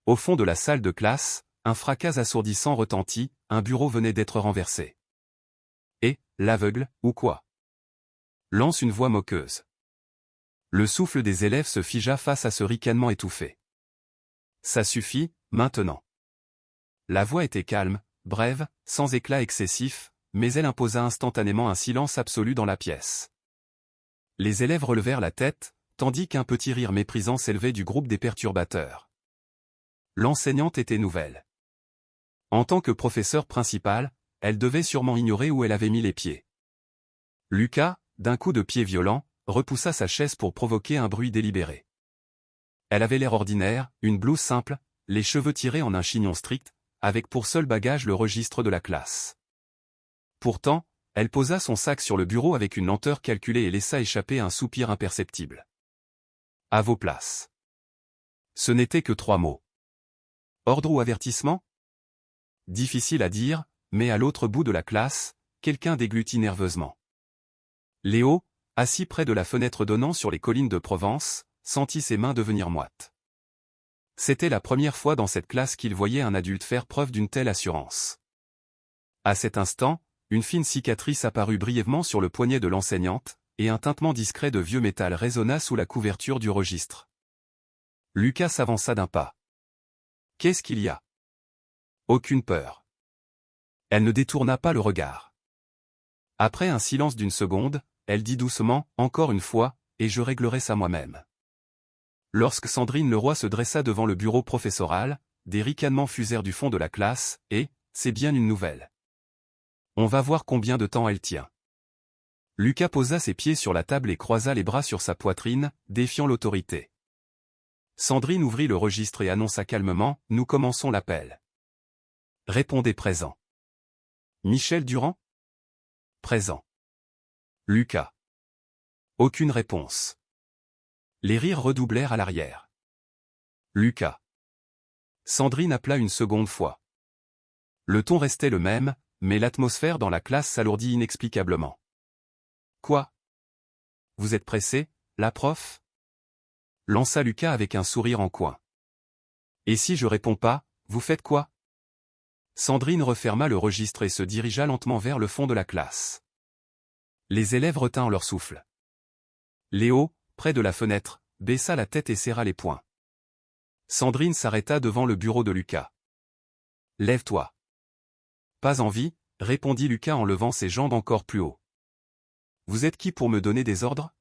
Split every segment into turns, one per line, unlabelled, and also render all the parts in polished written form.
Au fond de la salle de classe, un fracas assourdissant retentit, un bureau venait d'être renversé. Et, l'aveugle, ou quoi? Lance une voix moqueuse. Le souffle des élèves se figea face à ce ricanement étouffé. Ça suffit, maintenant. La voix était calme, brève, sans éclat excessif, mais elle imposa instantanément un silence absolu dans la pièce. Les élèves relevèrent la tête, tandis qu'un petit rire méprisant s'élevait du groupe des perturbateurs. L'enseignante était nouvelle. En tant que professeure principale, elle devait sûrement ignorer où elle avait mis les pieds. Lucas, d'un coup de pied violent, repoussa sa chaise pour provoquer un bruit délibéré. Elle avait l'air ordinaire, une blouse simple, les cheveux tirés en un chignon strict, avec pour seul bagage le registre de la classe. Pourtant, elle posa son sac sur le bureau avec une lenteur calculée et laissa échapper un soupir imperceptible. « À vos places. » Ce n'était que 3 mots. Ordre ou avertissement? Difficile à dire, mais à l'autre bout de la classe, quelqu'un déglutit nerveusement. Léo, assis près de la fenêtre donnant sur les collines de Provence, sentit ses mains devenir moites. C'était la première fois dans cette classe qu'il voyait un adulte faire preuve d'une telle assurance. À cet instant, une fine cicatrice apparut brièvement sur le poignet de l'enseignante, et un tintement discret de vieux métal résonna sous la couverture du registre. Lucas s'avança d'un pas. « Qu'est-ce qu'il y a ?» Aucune peur. Elle ne détourna pas le regard. Après un silence d'une seconde, elle dit doucement, encore une fois, et je réglerai ça moi-même. Lorsque Sandrine Leroy se dressa devant le bureau professoral, des ricanements fusèrent du fond de la classe, et, c'est bien une nouvelle. On va voir combien de temps elle tient. Lucas posa ses pieds sur la table et croisa les bras sur sa poitrine, défiant l'autorité. Sandrine ouvrit le registre et annonça calmement, « Nous commençons l'appel. » Répondez présent. Michel Durand? Présent. Lucas. Aucune réponse. Les rires redoublèrent à l'arrière. Lucas. Sandrine appela une seconde fois. Le ton restait le même, mais l'atmosphère dans la classe s'alourdit inexplicablement. Quoi? Vous êtes pressé, la prof? Lança Lucas avec un sourire en coin. Et si je réponds pas, vous faites quoi? Sandrine referma le registre et se dirigea lentement vers le fond de la classe. Les élèves retinrent leur souffle. Léo, près de la fenêtre, baissa la tête et serra les poings. Sandrine s'arrêta devant le bureau de Lucas. « Lève-toi. » Pas envie, répondit Lucas en levant ses jambes encore plus haut. « Vous êtes qui pour me donner des ordres ?»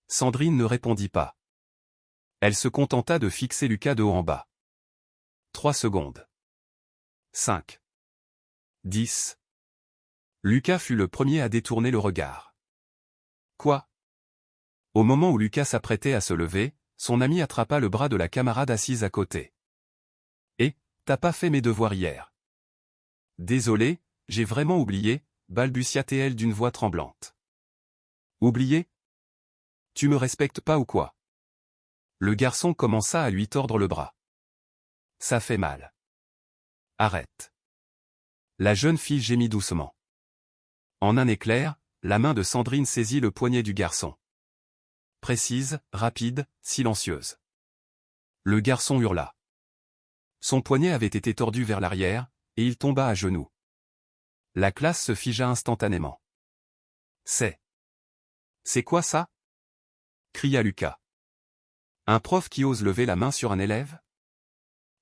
Sandrine ne répondit pas. Elle se contenta de fixer Lucas de haut en bas. 3 secondes. 5. 10. Lucas fut le premier à détourner le regard. Quoi? Au moment où Lucas s'apprêtait à se lever, son ami attrapa le bras de la camarade assise à côté. « Eh, t'as pas fait mes devoirs hier. »« Désolé, j'ai vraiment oublié, » balbutia-t-elle d'une voix tremblante. « Oublié? Tu me respectes pas ou quoi? » Le garçon commença à lui tordre le bras. « Ça fait mal. » « Arrête. » La jeune fille gémit doucement. En un éclair, la main de Sandrine saisit le poignet du garçon. Précise, rapide, silencieuse. Le garçon hurla. Son poignet avait été tordu vers l'arrière, et il tomba à genoux. La classe se figea instantanément. « C'est quoi ça ?» cria Lucas. « Un prof qui ose lever la main sur un élève ?»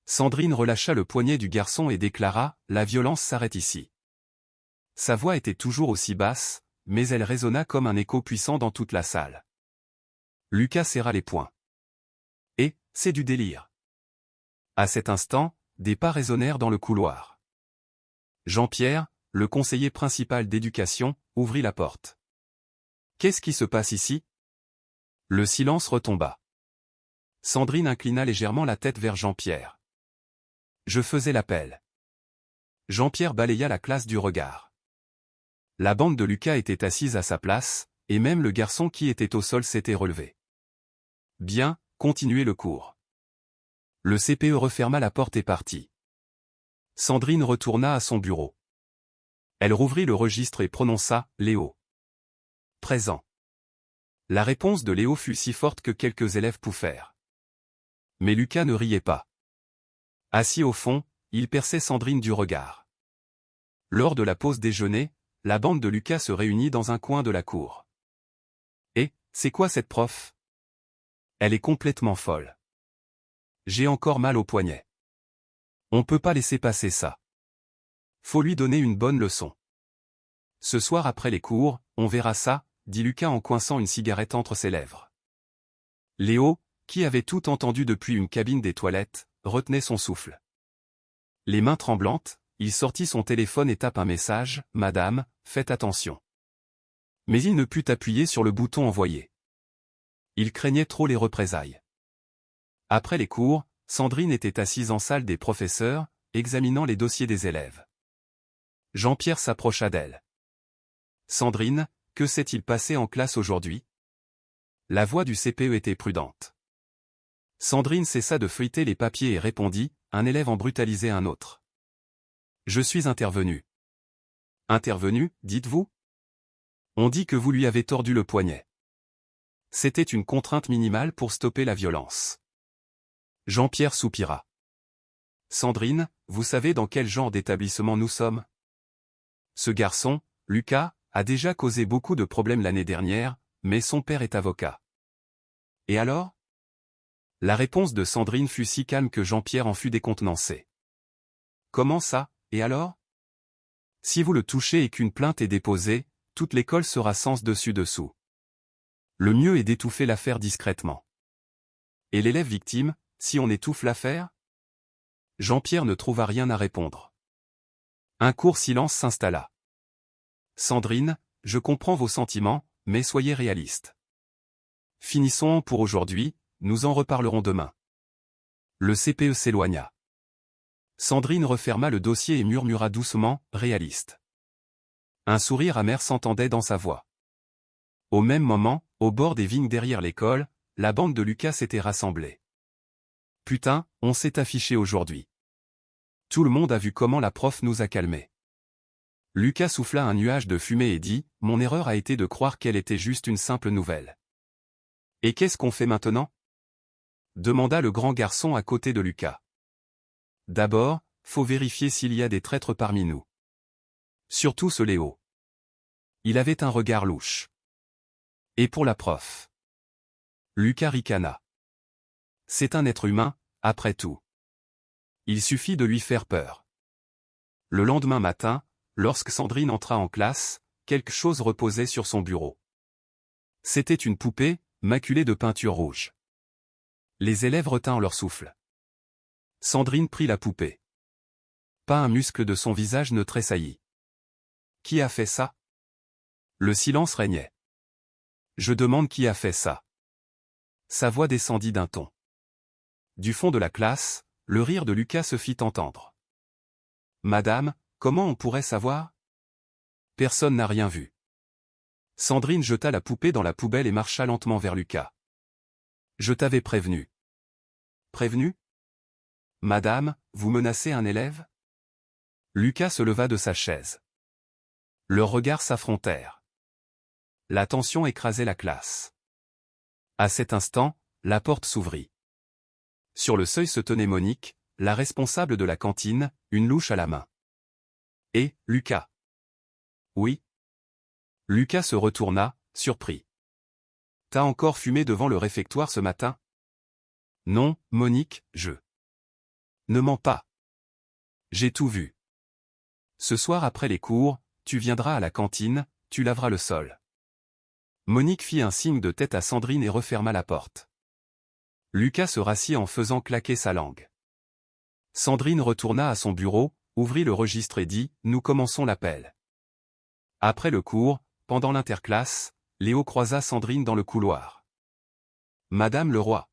Sandrine relâcha le poignet du garçon et déclara, « La violence s'arrête ici. » Sa voix était toujours aussi basse, mais elle résonna comme un écho puissant dans toute la salle. Lucas serra les poings. « Et, c'est du délire. » À cet instant, des pas résonnèrent dans le couloir. Jean-Pierre, le conseiller principal d'éducation, ouvrit la porte. « Qu'est-ce qui se passe ici ?» Le silence retomba. Sandrine inclina légèrement la tête vers Jean-Pierre. Je faisais l'appel. Jean-Pierre balaya la classe du regard. La bande de Lucas était assise à sa place, et même le garçon qui était au sol s'était relevé. Bien, continuez le cours. Le CPE referma la porte et partit. Sandrine retourna à son bureau. Elle rouvrit le registre et prononça « Léo. » Présent. La réponse de Léo fut si forte que quelques élèves pouffèrent. Mais Lucas ne riait pas. Assis au fond, il perçait Sandrine du regard. Lors de la pause déjeuner, la bande de Lucas se réunit dans un coin de la cour. Et, c'est quoi cette prof? Elle est complètement folle. J'ai encore mal au poignet. On peut pas laisser passer ça. Faut lui donner une bonne leçon. Ce soir après les cours, on verra ça, dit Lucas en coinçant une cigarette entre ses lèvres. Léo, qui avait tout entendu depuis une cabine des toilettes, retenait son souffle. Les mains tremblantes, il sortit son téléphone et tape un message, « Madame, faites attention. » Mais il ne put appuyer sur le bouton envoyer. Il craignait trop les représailles. Après les cours, Sandrine était assise en salle des professeurs, examinant les dossiers des élèves. Jean-Pierre s'approcha d'elle. « Sandrine, que s'est-il passé en classe aujourd'hui ?» La voix du CPE était prudente. Sandrine cessa de feuilleter les papiers et répondit, « Un élève en brutalisait un autre. »« Je suis intervenu. »« Intervenu, dites-vous ? On dit que vous lui avez tordu le poignet. » C'était une contrainte minimale pour stopper la violence. Jean-Pierre soupira. « Sandrine, vous savez dans quel genre d'établissement nous sommes ? Ce garçon, Lucas, a déjà causé beaucoup de problèmes l'année dernière, mais son père est avocat. » « Et alors ?» La réponse de Sandrine fut si calme que Jean-Pierre en fut décontenancé. « Comment ça, et alors ? Si vous le touchez et qu'une plainte est déposée, toute l'école sera sens dessus-dessous. Le mieux est d'étouffer l'affaire discrètement. Et l'élève victime, si on étouffe l'affaire ? » Jean-Pierre ne trouva rien à répondre. Un court silence s'installa. « Sandrine, je comprends vos sentiments, mais soyez réaliste. Finissons pour aujourd'hui, nous en reparlerons demain. » Le CPE s'éloigna. Sandrine referma le dossier et murmura doucement, « Réaliste. » Un sourire amer s'entendait dans sa voix. Au même moment, au bord des vignes derrière l'école, la bande de Lucas s'était rassemblée. « Putain, on s'est affiché aujourd'hui. Tout le monde a vu comment la prof nous a calmés. » Lucas souffla un nuage de fumée et dit, « Mon erreur a été de croire qu'elle était juste une simple nouvelle. »« Et qu'est-ce qu'on fait maintenant ?» demanda le grand garçon à côté de Lucas. « D'abord, faut vérifier s'il y a des traîtres parmi nous. Surtout ce Léo. Il avait un regard louche. Et pour la prof. » Lucas ricana. « C'est un être humain, après tout. Il suffit de lui faire peur. » Le lendemain matin, lorsque Sandrine entra en classe, quelque chose reposait sur son bureau. C'était une poupée, maculée de peinture rouge. Les élèves retinrent leur souffle. Sandrine prit la poupée. Pas un muscle de son visage ne tressaillit. « Qui a fait ça ?» Le silence régnait. « Je demande qui a fait ça. » Sa voix descendit d'un ton. Du fond de la classe, le rire de Lucas se fit entendre. « Madame, comment on pourrait savoir ? Personne n'a rien vu. » Sandrine jeta la poupée dans la poubelle et marcha lentement vers Lucas. « Je t'avais prévenu. » Prévenu ? Madame, vous menacez un élève ? Lucas se leva de sa chaise. Leurs regards s'affrontèrent. La tension écrasait la classe. À cet instant, la porte s'ouvrit. Sur le seuil se tenait Monique, la responsable de la cantine, une louche à la main. « Et, Lucas ? » Oui. Lucas se retourna, surpris. « T'as encore fumé devant le réfectoire ce matin ? » Non, Monique, je. Ne mens pas. J'ai tout vu. Ce soir après les cours, tu viendras à la cantine, tu laveras le sol. Monique fit un signe de tête à Sandrine et referma la porte. Lucas se rassit en faisant claquer sa langue. Sandrine retourna à son bureau, ouvrit le registre et dit, « Nous commençons l'appel. » Après le cours, pendant l'interclasse, Léo croisa Sandrine dans le couloir. « Madame le roi. »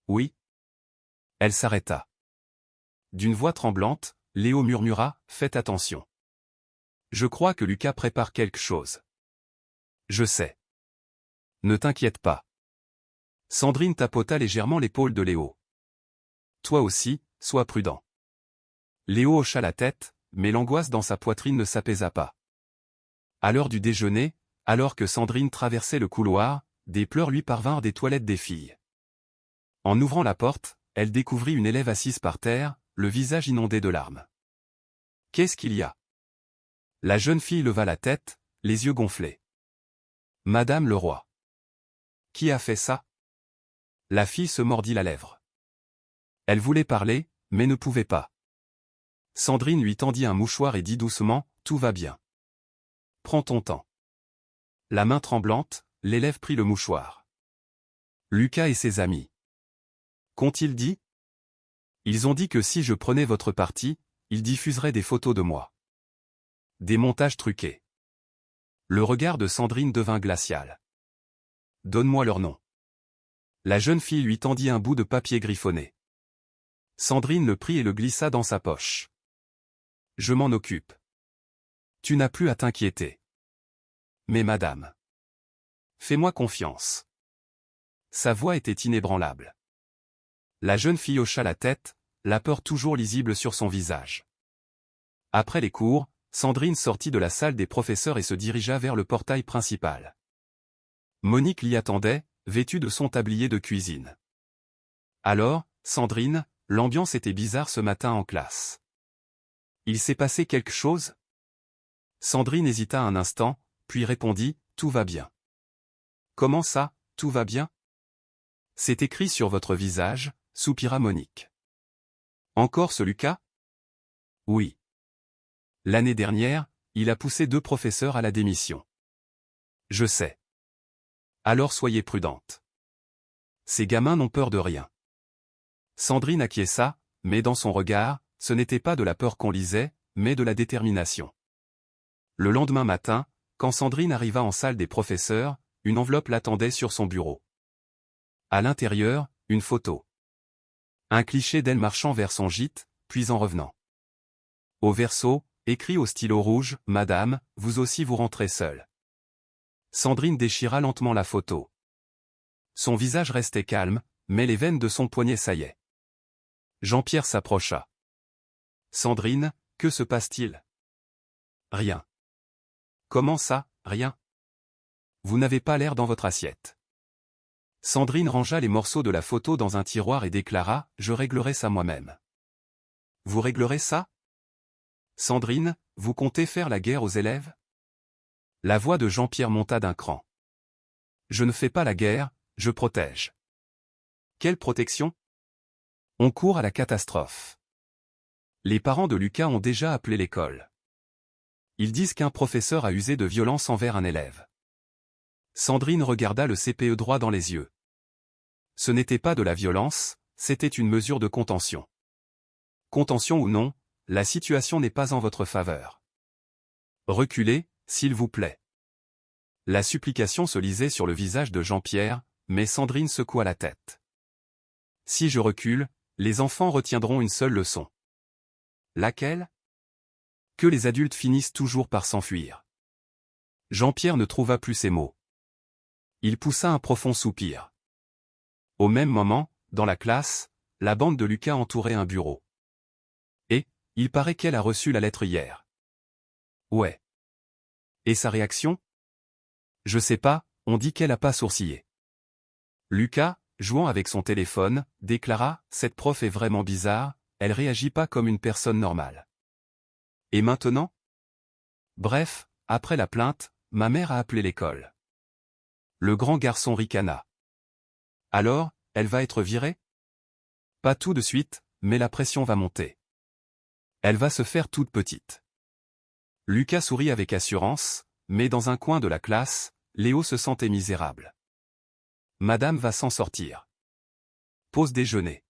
Oui. Elle s'arrêta. D'une voix tremblante, Léo murmura, « Faites attention. Je crois que Lucas prépare quelque chose. » Je sais. Ne t'inquiète pas. Sandrine tapota légèrement l'épaule de Léo. Toi aussi, sois prudent. Léo hocha la tête, mais l'angoisse dans sa poitrine ne s'apaisa pas. À l'heure du déjeuner, alors que Sandrine traversait le couloir, des pleurs lui parvinrent des toilettes des filles. En ouvrant la porte, elle découvrit une élève assise par terre, le visage inondé de larmes. « Qu'est-ce qu'il y a ?» La jeune fille leva la tête, les yeux gonflés. « Madame le roi. »« Qui a fait ça ?» La fille se mordit la lèvre. Elle voulait parler, mais ne pouvait pas. Sandrine lui tendit un mouchoir et dit doucement, « Tout va bien. Prends ton temps. » La main tremblante, l'élève prit le mouchoir. « Lucas et ses amis. Qu'ont-ils dit ? » Ils ont dit que si je prenais votre parti, ils diffuseraient des photos de moi. Des montages truqués. Le regard de Sandrine devint glacial. « Donne-moi leur nom. » La jeune fille lui tendit un bout de papier griffonné. Sandrine le prit et le glissa dans sa poche. « Je m'en occupe. Tu n'as plus à t'inquiéter. »« Mais madame. Fais-moi confiance. » Sa voix était inébranlable. La jeune fille hocha la tête, la peur toujours lisible sur son visage. Après les cours, Sandrine sortit de la salle des professeurs et se dirigea vers le portail principal. Monique l'y attendait, vêtue de son tablier de cuisine. « Alors, Sandrine, l'ambiance était bizarre ce matin en classe. Il s'est passé quelque chose ?» Sandrine hésita un instant, puis répondit, « Tout va bien. » « Comment ça, tout va bien ?» « C'est écrit sur votre visage, » soupira Monique. « Encore ce Lucas ?»« Oui. L'année dernière, il a poussé 2 professeurs à la démission. »« Je sais. Alors soyez prudente. Ces gamins n'ont peur de rien. » Sandrine acquiesça, mais dans son regard, ce n'était pas de la peur qu'on lisait, mais de la détermination. Le lendemain matin, quand Sandrine arriva en salle des professeurs, une enveloppe l'attendait sur son bureau. À l'intérieur, une photo. Un cliché d'elle marchant vers son gîte, puis en revenant. Au verso, écrit au stylo rouge, « Madame, vous aussi vous rentrez seule. » Sandrine déchira lentement la photo. Son visage restait calme, mais les veines de son poignet saillaient. Jean-Pierre s'approcha. « Sandrine, que se passe-t-il ?»« Rien. »« Comment ça, rien ? Vous n'avez pas l'air dans votre assiette. » Sandrine rangea les morceaux de la photo dans un tiroir et déclara, « Je réglerai ça moi-même. »« Vous réglerez ça ? Sandrine, vous comptez faire la guerre aux élèves ?» La voix de Jean-Pierre monta d'un cran. « Je ne fais pas la guerre, je protège. » « Quelle protection ? On court à la catastrophe. Les parents de Lucas ont déjà appelé l'école. Ils disent qu'un professeur a usé de violence envers un élève. » Sandrine regarda le CPE droit dans les yeux. Ce n'était pas de la violence, c'était une mesure de contention. Contention ou non, la situation n'est pas en votre faveur. Reculez, s'il vous plaît. La supplication se lisait sur le visage de Jean-Pierre, mais Sandrine secoua la tête. Si je recule, les enfants retiendront une seule leçon. Laquelle ? Que les adultes finissent toujours par s'enfuir. Jean-Pierre ne trouva plus ses mots. Il poussa un profond soupir. Au même moment, dans la classe, la bande de Lucas entourait un bureau. Et, il paraît qu'elle a reçu la lettre hier. Ouais. Et sa réaction ? Je sais pas, on dit qu'elle a pas sourcillé. Lucas, jouant avec son téléphone, déclara, cette prof est vraiment bizarre, elle réagit pas comme une personne normale. Et maintenant ? Bref, après la plainte, ma mère a appelé l'école. Le grand garçon ricana. Alors, elle va être virée ? Pas tout de suite, mais la pression va monter. Elle va se faire toute petite. Lucas sourit avec assurance, mais dans un coin de la classe, Léo se sentait misérable. Madame va s'en sortir. Pause déjeuner.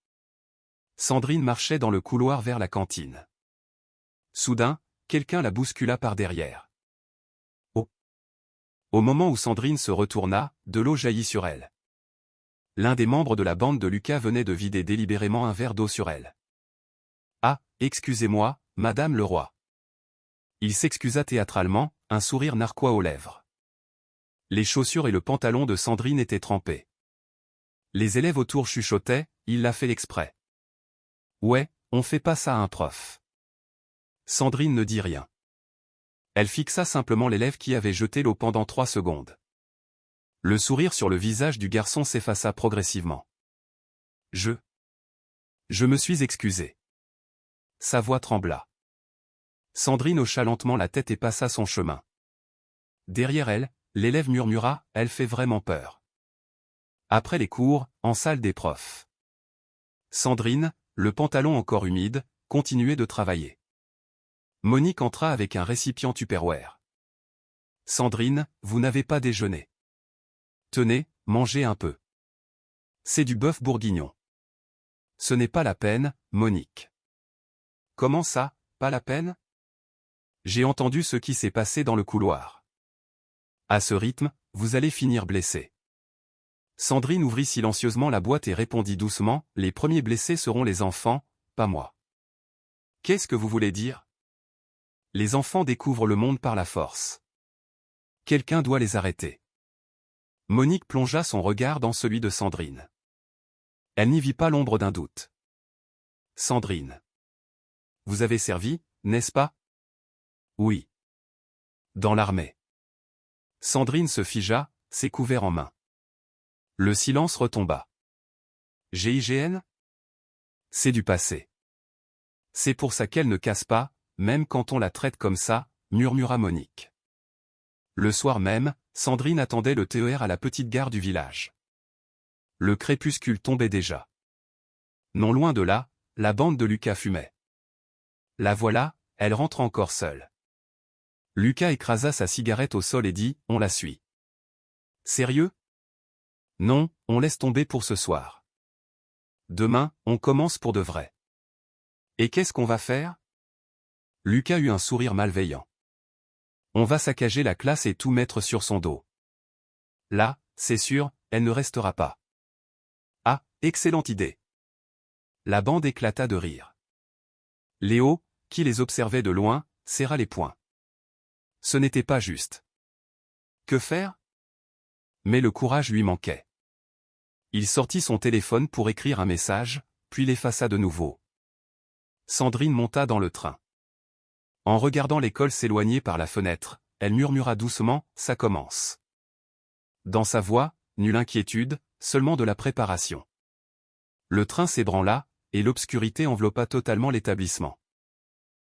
Sandrine marchait dans le couloir vers la cantine. Soudain, quelqu'un la bouscula par derrière. Oh ! Au moment où Sandrine se retourna, de l'eau jaillit sur elle. L'un des membres de la bande de Lucas venait de vider délibérément un verre d'eau sur elle. Ah, excusez-moi, Madame le roi. Il s'excusa théâtralement, un sourire narquois aux lèvres. Les chaussures et le pantalon de Sandrine étaient trempés. Les élèves autour chuchotaient, il l'a fait exprès. Ouais, on fait pas ça à un prof. Sandrine ne dit rien. Elle fixa simplement l'élève qui avait jeté l'eau pendant 3 secondes. Le sourire sur le visage du garçon s'effaça progressivement. Je me suis excusé. Sa voix trembla. Sandrine hocha lentement la tête et passa son chemin. Derrière elle, l'élève murmura « Elle fait vraiment peur ». Après les cours, en salle des profs. Sandrine, le pantalon encore humide, continuait de travailler. Monique entra avec un récipient Tupperware. « Sandrine, vous n'avez pas déjeuné. Tenez, mangez un peu. C'est du bœuf bourguignon. » Ce n'est pas la peine, Monique. Comment ça, pas la peine? J'ai entendu ce qui s'est passé dans le couloir. À ce rythme, vous allez finir blessé. Sandrine ouvrit silencieusement la boîte et répondit doucement, les premiers blessés seront les enfants, pas moi. Qu'est-ce que vous voulez dire? Les enfants découvrent le monde par la force. Quelqu'un doit les arrêter. Monique plongea son regard dans celui de Sandrine. Elle n'y vit pas l'ombre d'un doute. Sandrine. Vous avez servi, n'est-ce pas? Oui. Dans l'armée. Sandrine se figea, ses couverts en main. Le silence retomba. GIGN? C'est du passé. C'est pour ça qu'elle ne casse pas, même quand on la traite comme ça, murmura Monique. Le soir même, Sandrine attendait le TER à la petite gare du village. Le crépuscule tombait déjà. Non loin de là, la bande de Lucas fumait. La voilà, elle rentre encore seule. Lucas écrasa sa cigarette au sol et dit « On la suit. » Sérieux? Non, on laisse tomber pour ce soir. Demain, on commence pour de vrai. Et qu'est-ce qu'on va faire? Lucas eut un sourire malveillant. On va saccager la classe et tout mettre sur son dos. Là, c'est sûr, elle ne restera pas. Ah, excellente idée. La bande éclata de rire. Léo, qui les observait de loin, serra les poings. Ce n'était pas juste. Que faire? Mais le courage lui manquait. Il sortit son téléphone pour écrire un message, puis l'effaça de nouveau. Sandrine monta dans le train. En regardant l'école s'éloigner par la fenêtre, elle murmura doucement « Ça commence ». Dans sa voix, nulle inquiétude, seulement de la préparation. Le train s'ébranla, et l'obscurité enveloppa totalement l'établissement.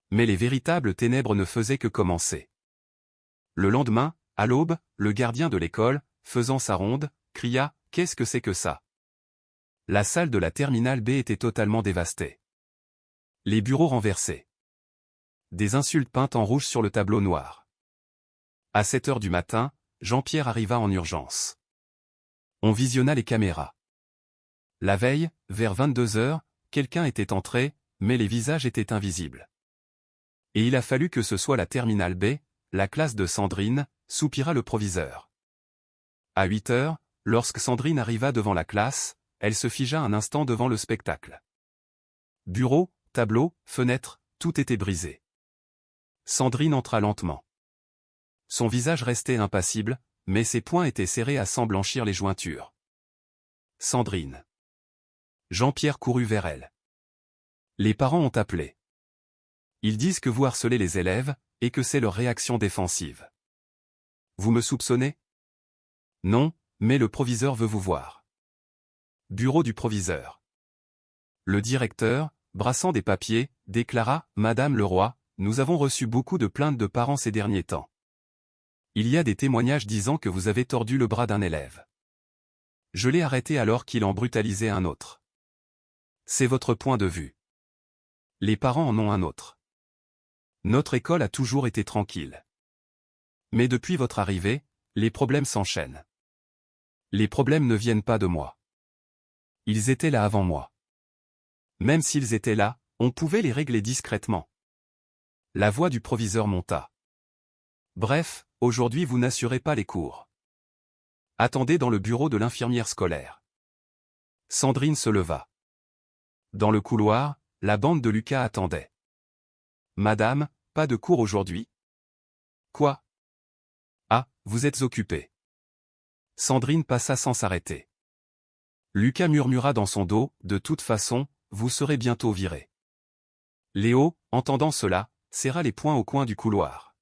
Mais les véritables ténèbres ne faisaient que commencer. Le lendemain, à l'aube, le gardien de l'école, faisant sa ronde, cria « Qu'est-ce que c'est que ça ?» La salle de la terminale B était totalement dévastée. Les bureaux renversés. Des insultes peintes en rouge sur le tableau noir. À 7 heures du matin, Jean-Pierre arriva en urgence. On visionna les caméras. La veille, vers 22 heures, quelqu'un était entré, mais les visages étaient invisibles. Et il a fallu que ce soit la terminale B, la classe de Sandrine, soupira le proviseur. À 8 heures, lorsque Sandrine arriva devant la classe, elle se figea un instant devant le spectacle. Bureau, tableau, fenêtre, tout était brisé. Sandrine entra lentement. Son visage restait impassible, mais ses poings étaient serrés à s'en blanchir les jointures. Sandrine. Jean-Pierre courut vers elle. Les parents ont appelé. Ils disent que vous harcelez les élèves, et que c'est leur réaction défensive. Vous me soupçonnez? Non, mais le proviseur veut vous voir. Bureau du proviseur. Le directeur, brassant des papiers, déclara « Madame Leroy, nous avons reçu beaucoup de plaintes de parents ces derniers temps. Il y a des témoignages disant que vous avez tordu le bras d'un élève. Je l'ai arrêté alors qu'il en brutalisait un autre. C'est votre point de vue. Les parents en ont un autre. Notre école a toujours été tranquille. Mais depuis votre arrivée, les problèmes s'enchaînent. Les problèmes ne viennent pas de moi. Ils étaient là avant moi. Même s'ils étaient là, on pouvait les régler discrètement. » La voix du proviseur monta. Bref, aujourd'hui vous n'assurez pas les cours. Attendez dans le bureau de l'infirmière scolaire. Sandrine se leva. Dans le couloir, la bande de Lucas attendait. Madame, pas de cours aujourd'hui? Quoi? Ah, vous êtes occupée. Sandrine passa sans s'arrêter. Lucas murmura dans son dos, de toute façon, vous serez bientôt viré. Léo, entendant cela, serra les poings au coin du couloir.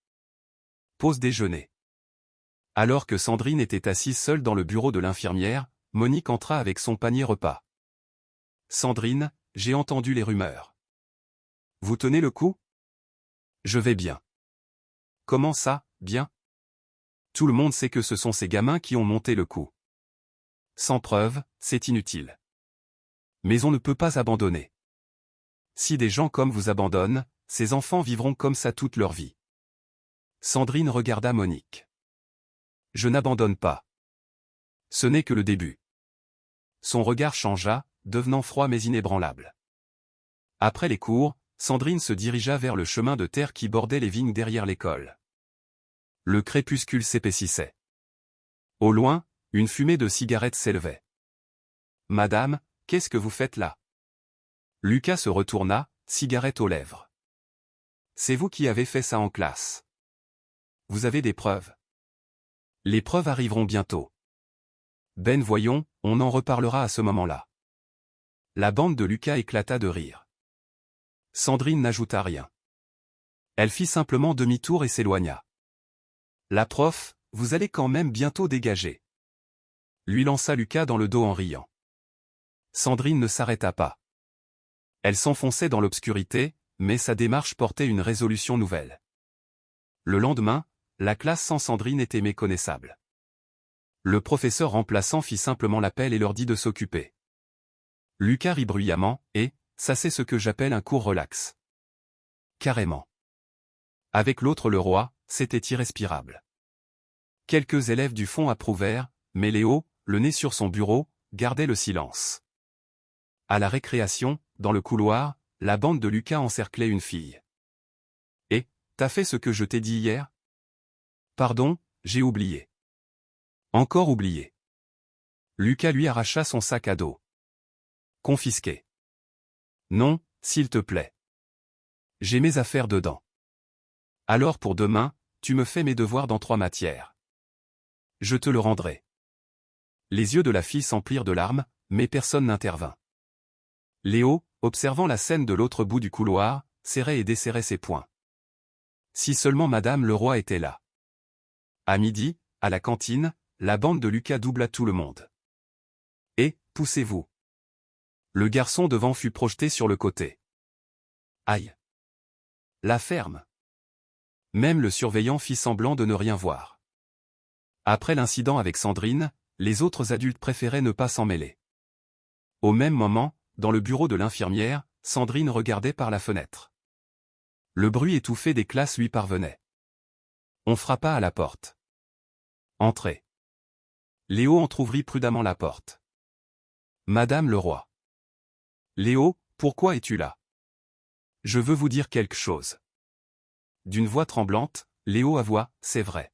Pause déjeuner. Alors que Sandrine était assise seule dans le bureau de l'infirmière, Monique entra avec son panier repas. Sandrine, j'ai entendu les rumeurs. Vous tenez le coup? Je vais bien. Comment ça, bien? Tout le monde sait que ce sont ces gamins qui ont monté le coup. Sans preuve, c'est inutile. Mais on ne peut pas abandonner. Si des gens comme vous abandonnent, ces enfants vivront comme ça toute leur vie. Sandrine regarda Monique. Je n'abandonne pas. Ce n'est que le début. Son regard changea, devenant froid mais inébranlable. Après les cours, Sandrine se dirigea vers le chemin de terre qui bordait les vignes derrière l'école. Le crépuscule s'épaississait. Au loin, une fumée de cigarettes s'élevait. « Madame, qu'est-ce que vous faites là ?» Lucas se retourna, cigarette aux lèvres. « C'est vous qui avez fait ça en classe. Vous avez des preuves. Les preuves arriveront bientôt. Ben voyons, on en reparlera à ce moment-là. » La bande de Lucas éclata de rire. Sandrine n'ajouta rien. Elle fit simplement demi-tour et s'éloigna. « La prof, vous allez quand même bientôt dégager. » Lui lança Lucas dans le dos en riant. Sandrine ne s'arrêta pas. Elle s'enfonçait dans l'obscurité, mais sa démarche portait une résolution nouvelle. Le lendemain, la classe sans Sandrine était méconnaissable. Le professeur remplaçant fit simplement l'appel et leur dit de s'occuper. Lucas rit bruyamment, et, ça c'est ce que j'appelle un cours relax. Carrément. Avec l'autre le roi, c'était irrespirable. Quelques élèves du fond approuvèrent, mais Léo, le nez sur son bureau, gardait le silence. À la récréation, dans le couloir, la bande de Lucas encerclait une fille. « Et, t'as fait ce que je t'ai dit hier ? » ?»« Pardon, j'ai oublié. »« Encore oublié. » Lucas lui arracha son sac à dos. « Confisqué. »« Non, s'il te plaît. J'ai mes affaires dedans. »« Alors pour demain, tu me fais mes devoirs dans 3 matières. »« Je te le rendrai. » Les yeux de la fille s'emplirent de larmes, mais personne n'intervint. Léo, observant la scène de l'autre bout du couloir, serrait et desserrait ses poings. Si seulement Madame le Roi était là. À midi, à la cantine, la bande de Lucas doubla tout le monde. « Et, poussez-vous. » Le garçon devant fut projeté sur le côté. Aïe. La ferme. Même le surveillant fit semblant de ne rien voir. Après l'incident avec Sandrine, les autres adultes préféraient ne pas s'en mêler. Au même moment, dans le bureau de l'infirmière, Sandrine regardait par la fenêtre. Le bruit étouffé des classes lui parvenait. On frappa à la porte. « Entrez. » Léo entr'ouvrit prudemment la porte. « Madame le Roi. »« Léo, pourquoi es-tu là ? » ?»« Je veux vous dire quelque chose. » D'une voix tremblante, Léo avoua, « C'est vrai.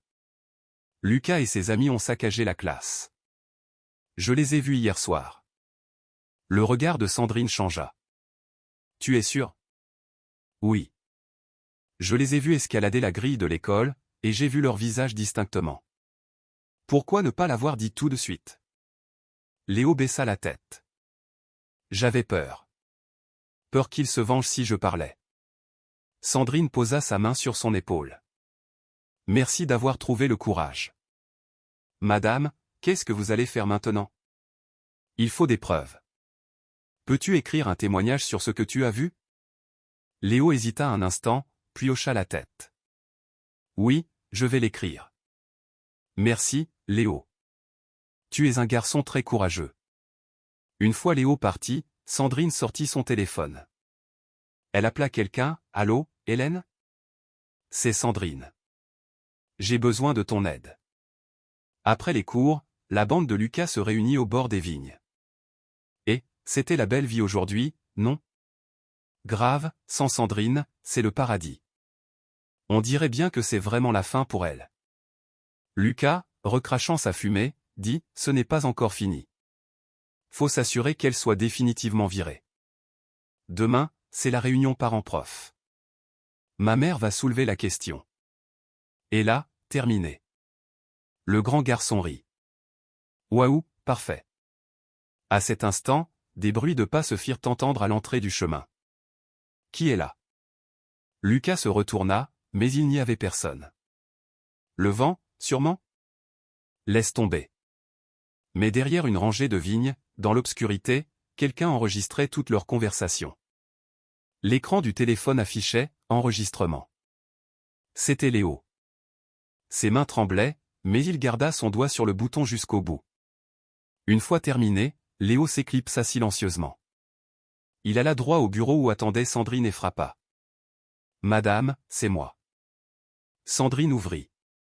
Lucas et ses amis ont saccagé la classe. Je les ai vus hier soir. » Le regard de Sandrine changea. « Tu es sûr ? » ?»« Oui. Je les ai vus escalader la grille de l'école, et j'ai vu leur visage distinctement. Pourquoi ne pas l'avoir dit tout de suite ? » Léo baissa la tête. « J'avais peur. Peur qu'il se venge si je parlais. » Sandrine posa sa main sur son épaule. « Merci d'avoir trouvé le courage. Madame, qu'est-ce que vous allez faire maintenant ? Il faut des preuves. Peux-tu écrire un témoignage sur ce que tu as vu ? » Léo hésita un instant, puis hocha la tête. « Oui, je vais l'écrire. »« Merci, Léo. Tu es un garçon très courageux. » Une fois Léo parti, Sandrine sortit son téléphone. Elle appela quelqu'un. « Allô, Hélène ? » ?»« C'est Sandrine. J'ai besoin de ton aide. » Après les cours, la bande de Lucas se réunit au bord des vignes. Et, c'était la belle vie aujourd'hui, non ? Grave, sans Sandrine, c'est le paradis. On dirait bien que c'est vraiment la fin pour elle. Lucas, recrachant sa fumée, dit « Ce n'est pas encore fini. Faut s'assurer qu'elle soit définitivement virée. Demain, c'est la réunion parents-prof. Ma mère va soulever la question. Et là, terminé. » Le grand garçon rit. Waouh, parfait. À cet instant, des bruits de pas se firent entendre à l'entrée du chemin. Qui est là ? Lucas se retourna, mais il n'y avait personne. Le vent, sûrement ? Laisse tomber. Mais derrière une rangée de vignes, dans l'obscurité, quelqu'un enregistrait toute leur conversation. L'écran du téléphone affichait « Enregistrement ». C'était Léo. Ses mains tremblaient, mais il garda son doigt sur le bouton jusqu'au bout. Une fois terminé, Léo s'éclipsa silencieusement. Il alla droit au bureau où attendait Sandrine et frappa. « Madame, c'est moi. » Sandrine ouvrit.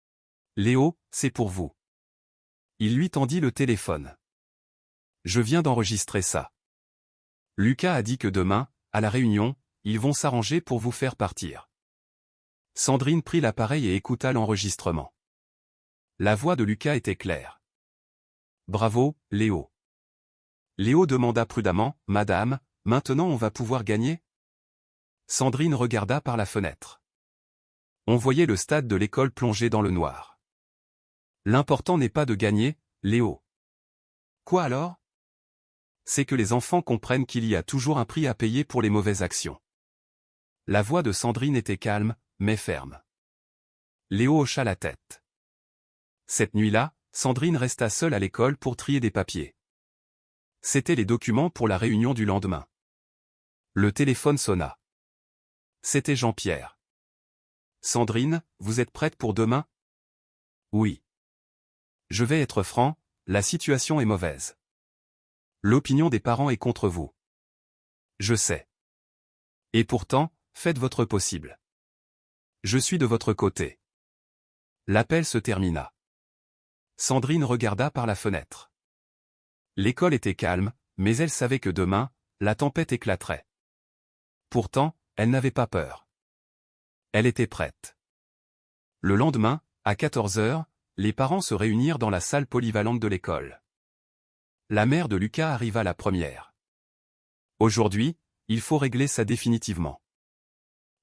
« Léo, c'est pour vous. » Il lui tendit le téléphone. « Je viens d'enregistrer ça. Lucas a dit que demain, à la réunion, ils vont s'arranger pour vous faire partir. » Sandrine prit l'appareil et écouta l'enregistrement. La voix de Lucas était claire. « Bravo, Léo. » Léo demanda prudemment, « Madame, maintenant on va pouvoir gagner ?» Sandrine regarda par la fenêtre. On voyait le stade de l'école plongé dans le noir. « L'important n'est pas de gagner, Léo. » Quoi alors? C'est que les enfants comprennent qu'il y a toujours un prix à payer pour les mauvaises actions. La voix de Sandrine était calme, mais ferme. Léo hocha la tête. Cette nuit-là, Sandrine resta seule à l'école pour trier des papiers. C'étaient les documents pour la réunion du lendemain. Le téléphone sonna. C'était Jean-Pierre. « Sandrine, vous êtes prête pour demain? » « Oui. Je vais être franc, la situation est mauvaise. L'opinion des parents est contre vous. Je sais. Et pourtant, faites votre possible. Je suis de votre côté. » L'appel se termina. Sandrine regarda par la fenêtre. L'école était calme, mais elle savait que demain, la tempête éclaterait. Pourtant, elle n'avait pas peur. Elle était prête. Le lendemain, à 14 heures, les parents se réunirent dans la salle polyvalente de l'école. La mère de Lucas arriva la première. « Aujourd'hui, il faut régler ça définitivement.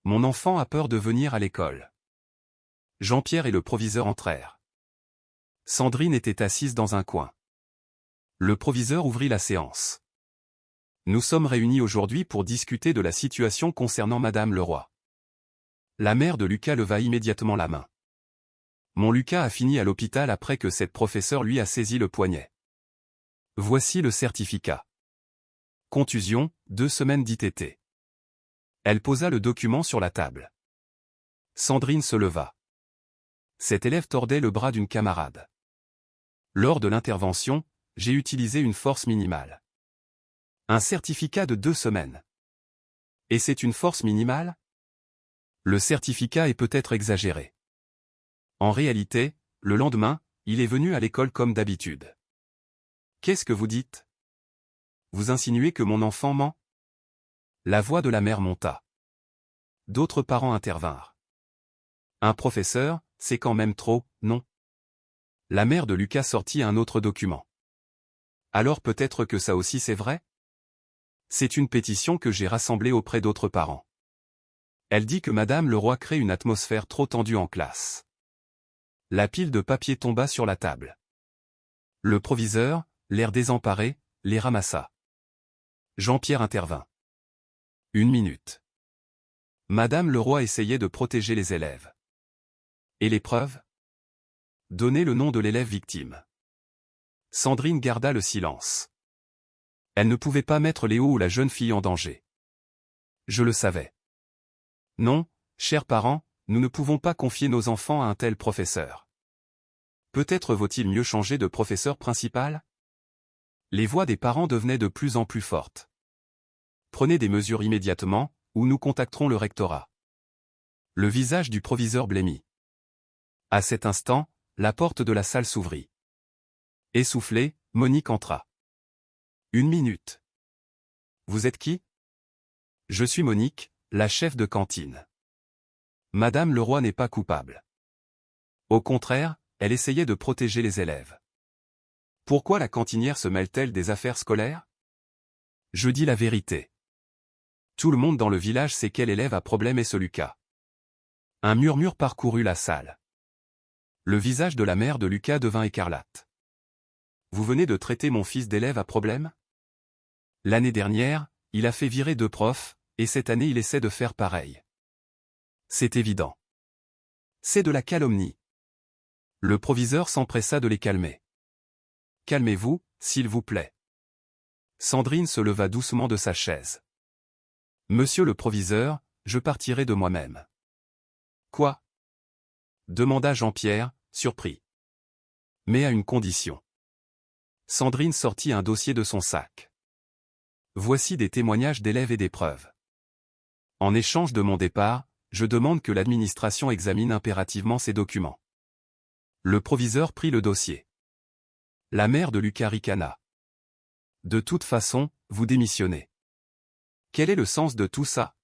Mon enfant a peur de venir à l'école. » Jean-Pierre et le proviseur entrèrent. Sandrine était assise dans un coin. Le proviseur ouvrit la séance. « Nous sommes réunis aujourd'hui pour discuter de la situation concernant Madame Leroy. » La mère de Lucas leva immédiatement la main. « Mon Lucas a fini à l'hôpital après que cette professeure lui a saisi le poignet. Voici le certificat. Contusion, 2 semaines d'ITT. » Elle posa le document sur la table. Sandrine se leva. Cet élève tordait le bras d'une camarade. Lors de l'intervention, j'ai utilisé une force minimale. Un certificat de 2 semaines. Et c'est une force minimale? Le certificat est peut-être exagéré. En réalité, le lendemain, il est venu à l'école comme d'habitude. Qu'est-ce que vous dites? Vous insinuez que mon enfant ment? La voix de la mère monta. D'autres parents intervinrent. Un professeur, c'est quand même trop, non? La mère de Lucas sortit un autre document. Alors peut-être que ça aussi c'est vrai? C'est une pétition que j'ai rassemblée auprès d'autres parents. Elle dit que Madame Leroy crée une atmosphère trop tendue en classe. La pile de papier tomba sur la table. Le proviseur, l'air désemparé, les ramassa. Jean-Pierre intervint. 1 minute. Madame Leroy essayait de protéger les élèves. Et les preuves? Donnez le nom de l'élève victime. Sandrine garda le silence. Elle ne pouvait pas mettre Léo ou la jeune fille en danger. Je le savais. Non, chers parents, nous ne pouvons pas confier nos enfants à un tel professeur. Peut-être vaut-il mieux changer de professeur principal? Les voix des parents devenaient de plus en plus fortes. Prenez des mesures immédiatement, ou nous contacterons le rectorat. Le visage du proviseur blêmit. À cet instant, la porte de la salle s'ouvrit. Essoufflée, Monique entra. 1 minute. Vous êtes qui? Je suis Monique, la chef de cantine. Madame Leroy n'est pas coupable. Au contraire, elle essayait de protéger les élèves. Pourquoi la cantinière se mêle-t-elle des affaires scolaires? Je dis la vérité. Tout le monde dans le village sait quel élève a problème et ce Lucas. Un murmure parcourut la salle. Le visage de la mère de Lucas devint écarlate. Vous venez de traiter mon fils d'élève à problème? L'année dernière, il a fait virer 2 profs, et cette année il essaie de faire pareil. C'est évident. C'est de la calomnie. Le proviseur s'empressa de les calmer. Calmez-vous, s'il vous plaît. Sandrine se leva doucement de sa chaise. Monsieur le proviseur, je partirai de moi-même. Quoi? Demanda Jean-Pierre, surpris. Mais à une condition. Sandrine sortit un dossier de son sac. Voici des témoignages d'élèves et des preuves. En échange de mon départ, je demande que l'administration examine impérativement ces documents. Le proviseur prit le dossier. La mère de Lucas ricana. De toute façon, vous démissionnez. Quel est le sens de tout ça?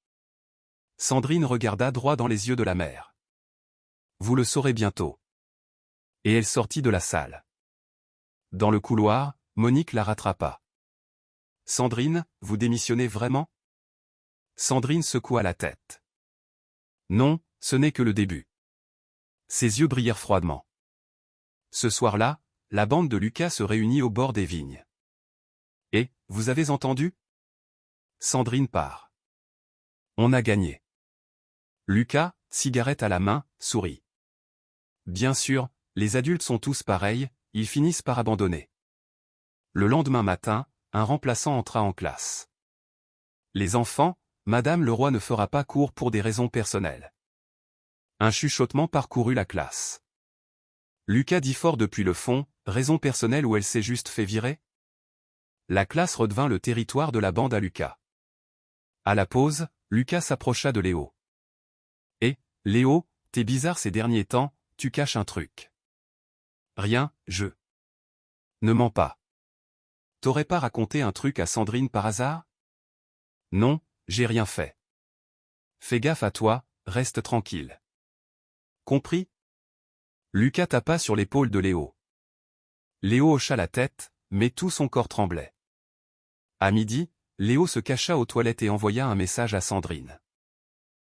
Sandrine regarda droit dans les yeux de la mère. Vous le saurez bientôt. Et elle sortit de la salle. Dans le couloir, Monique la rattrapa. Sandrine, vous démissionnez vraiment? Sandrine secoua la tête. Non, ce n'est que le début. Ses yeux brillèrent froidement. Ce soir-là, la bande de Lucas se réunit au bord des vignes. Et, vous avez entendu? Sandrine part. On a gagné. Lucas, cigarette à la main, sourit. Bien sûr, les adultes sont tous pareils, ils finissent par abandonner. Le lendemain matin, un remplaçant entra en classe. Les enfants, Madame Leroy ne fera pas cours pour des raisons personnelles. Un chuchotement parcourut la classe. Lucas dit fort depuis le fond, raison personnelle ou elle s'est juste fait virer? La classe redevint le territoire de la bande à Lucas. À la pause, Lucas s'approcha de Léo. Eh, Léo, t'es bizarre ces derniers temps, tu caches un truc. Rien, je. Ne mens pas. T'aurais pas raconté un truc à Sandrine par hasard? Non, j'ai rien fait. Fais gaffe à toi, reste tranquille. Compris? Lucas tapa sur l'épaule de Léo. Léo hocha la tête, mais tout son corps tremblait. À midi, Léo se cacha aux toilettes et envoya un message à Sandrine.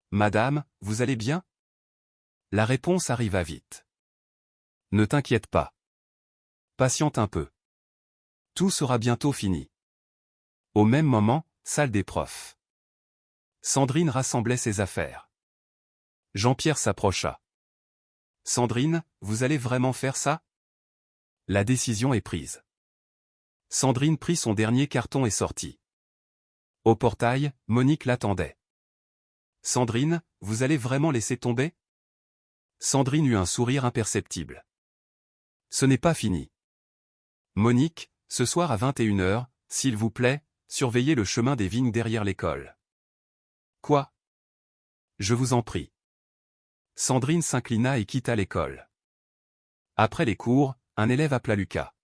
Madame, vous allez bien? La réponse arriva vite. Ne t'inquiète pas. Patiente un peu. Tout sera bientôt fini. Au même moment, salle des profs. Sandrine rassemblait ses affaires. Jean-Pierre s'approcha. Sandrine, vous allez vraiment faire ça? La décision est prise. Sandrine prit son dernier carton et sortit. Au portail, Monique l'attendait. Sandrine, vous allez vraiment laisser tomber? Sandrine eut un sourire imperceptible. Ce n'est pas fini. Monique, ce soir à 21h, s'il vous plaît, surveillez le chemin des vignes derrière l'école. Quoi? Je vous en prie. Sandrine s'inclina et quitta l'école. Après les cours, un élève appela Lucas.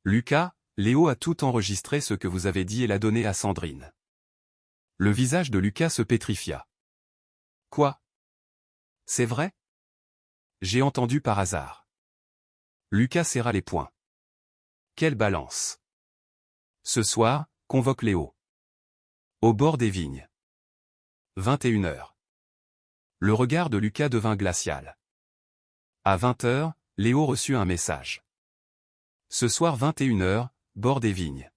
Lucas, Léo a tout enregistré ce que vous avez dit et l'a donné à Sandrine. Le visage de Lucas se pétrifia. Quoi? C'est vrai? J'ai entendu par hasard. Lucas serra les poings. Quelle balance. Ce soir, convoque Léo. Au bord des vignes. 21h. Le regard de Lucas devint glacial. À 20h, Léo reçut un message. Ce soir 21h, bord des vignes.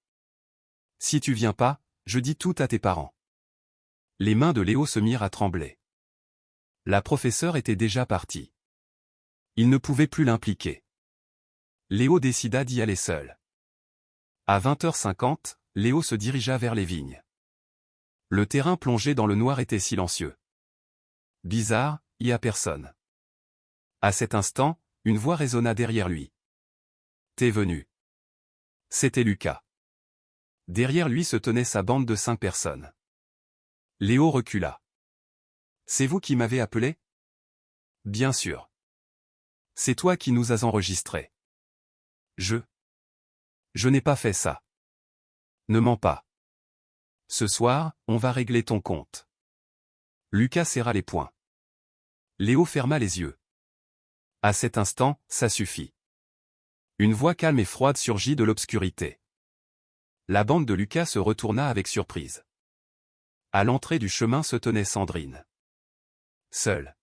Si tu viens pas, je dis tout à tes parents. Les mains de Léo se mirent à trembler. La professeure était déjà partie. Il ne pouvait plus l'impliquer. Léo décida d'y aller seul. À 20h50, Léo se dirigea vers les vignes. Le terrain plongé dans le noir était silencieux. Bizarre, y a personne. À cet instant, une voix résonna derrière lui. T'es venu. C'était Lucas. Derrière lui se tenait sa bande de 5 personnes. Léo recula. C'est vous qui m'avez appelé? Bien sûr. C'est toi qui nous as enregistrés. Je n'ai pas fait ça. Ne mens pas. Ce soir, on va régler ton compte. Lucas serra les poings. Léo ferma les yeux. À cet instant, ça suffit. Une voix calme et froide surgit de l'obscurité. La bande de Lucas se retourna avec surprise. À l'entrée du chemin se tenait Sandrine. Seule.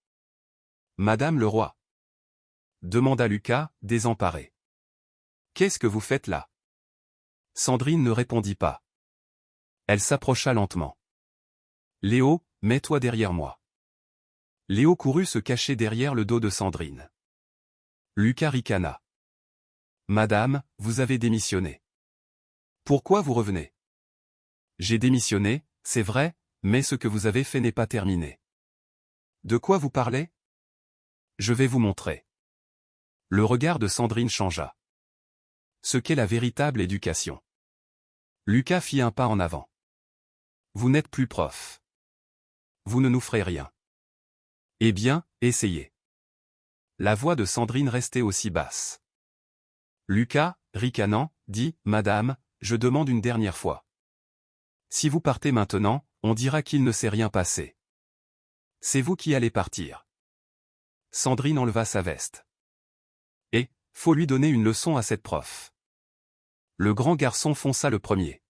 Madame Leroy? Demanda Lucas, désemparé. Qu'est-ce que vous faites là? Sandrine ne répondit pas. Elle s'approcha lentement. Léo, mets-toi derrière moi. Léo courut se cacher derrière le dos de Sandrine. Lucas ricana. Madame, vous avez démissionné. Pourquoi vous revenez? J'ai démissionné, c'est vrai, mais ce que vous avez fait n'est pas terminé. De quoi vous parlez? Je vais vous montrer. Le regard de Sandrine changea. Ce qu'est la véritable éducation. Lucas fit un pas en avant. Vous n'êtes plus prof. Vous ne nous ferez rien. Eh bien, essayez. La voix de Sandrine restait aussi basse. Lucas, ricanant, dit, Madame, je demande une dernière fois. Si vous partez maintenant, on dira qu'il ne s'est rien passé. C'est vous qui allez partir. Sandrine enleva sa veste. Et, faut lui donner une leçon à cette prof. Le grand garçon fonça le premier.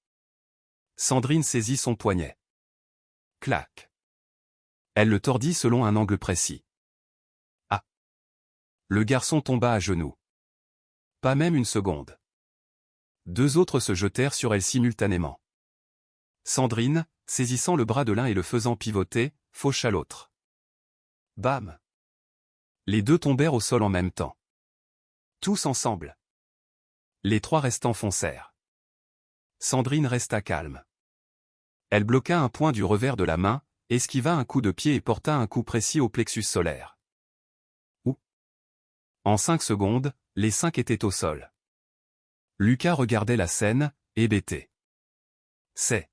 Sandrine saisit son poignet. Clac. Elle le tordit selon un angle précis. Ah. Le garçon tomba à genoux. Pas même une seconde. Deux autres se jetèrent sur elle simultanément. Sandrine, saisissant le bras de l'un et le faisant pivoter, faucha l'autre. Bam! Les deux tombèrent au sol en même temps. Tous ensemble. Les trois restants foncèrent. Sandrine resta calme. Elle bloqua un point du revers de la main, esquiva un coup de pied et porta un coup précis au plexus solaire. Ou. En 5 secondes, les 5 étaient au sol. Lucas regardait la scène, hébété. C'est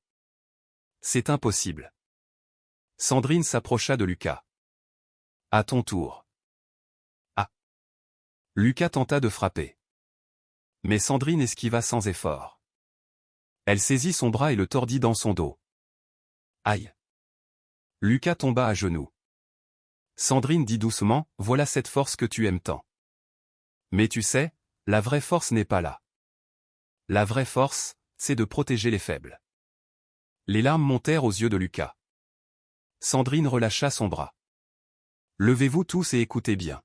impossible. Sandrine s'approcha de Lucas. À ton tour. Ah. Lucas tenta de frapper. Mais Sandrine esquiva sans effort. Elle saisit son bras et le tordit dans son dos. Aïe. Lucas tomba à genoux. Sandrine dit doucement, voilà cette force que tu aimes tant. Mais tu sais, la vraie force n'est pas là. La vraie force, c'est de protéger les faibles. Les larmes montèrent aux yeux de Lucas. Sandrine relâcha son bras. Levez-vous tous et écoutez bien.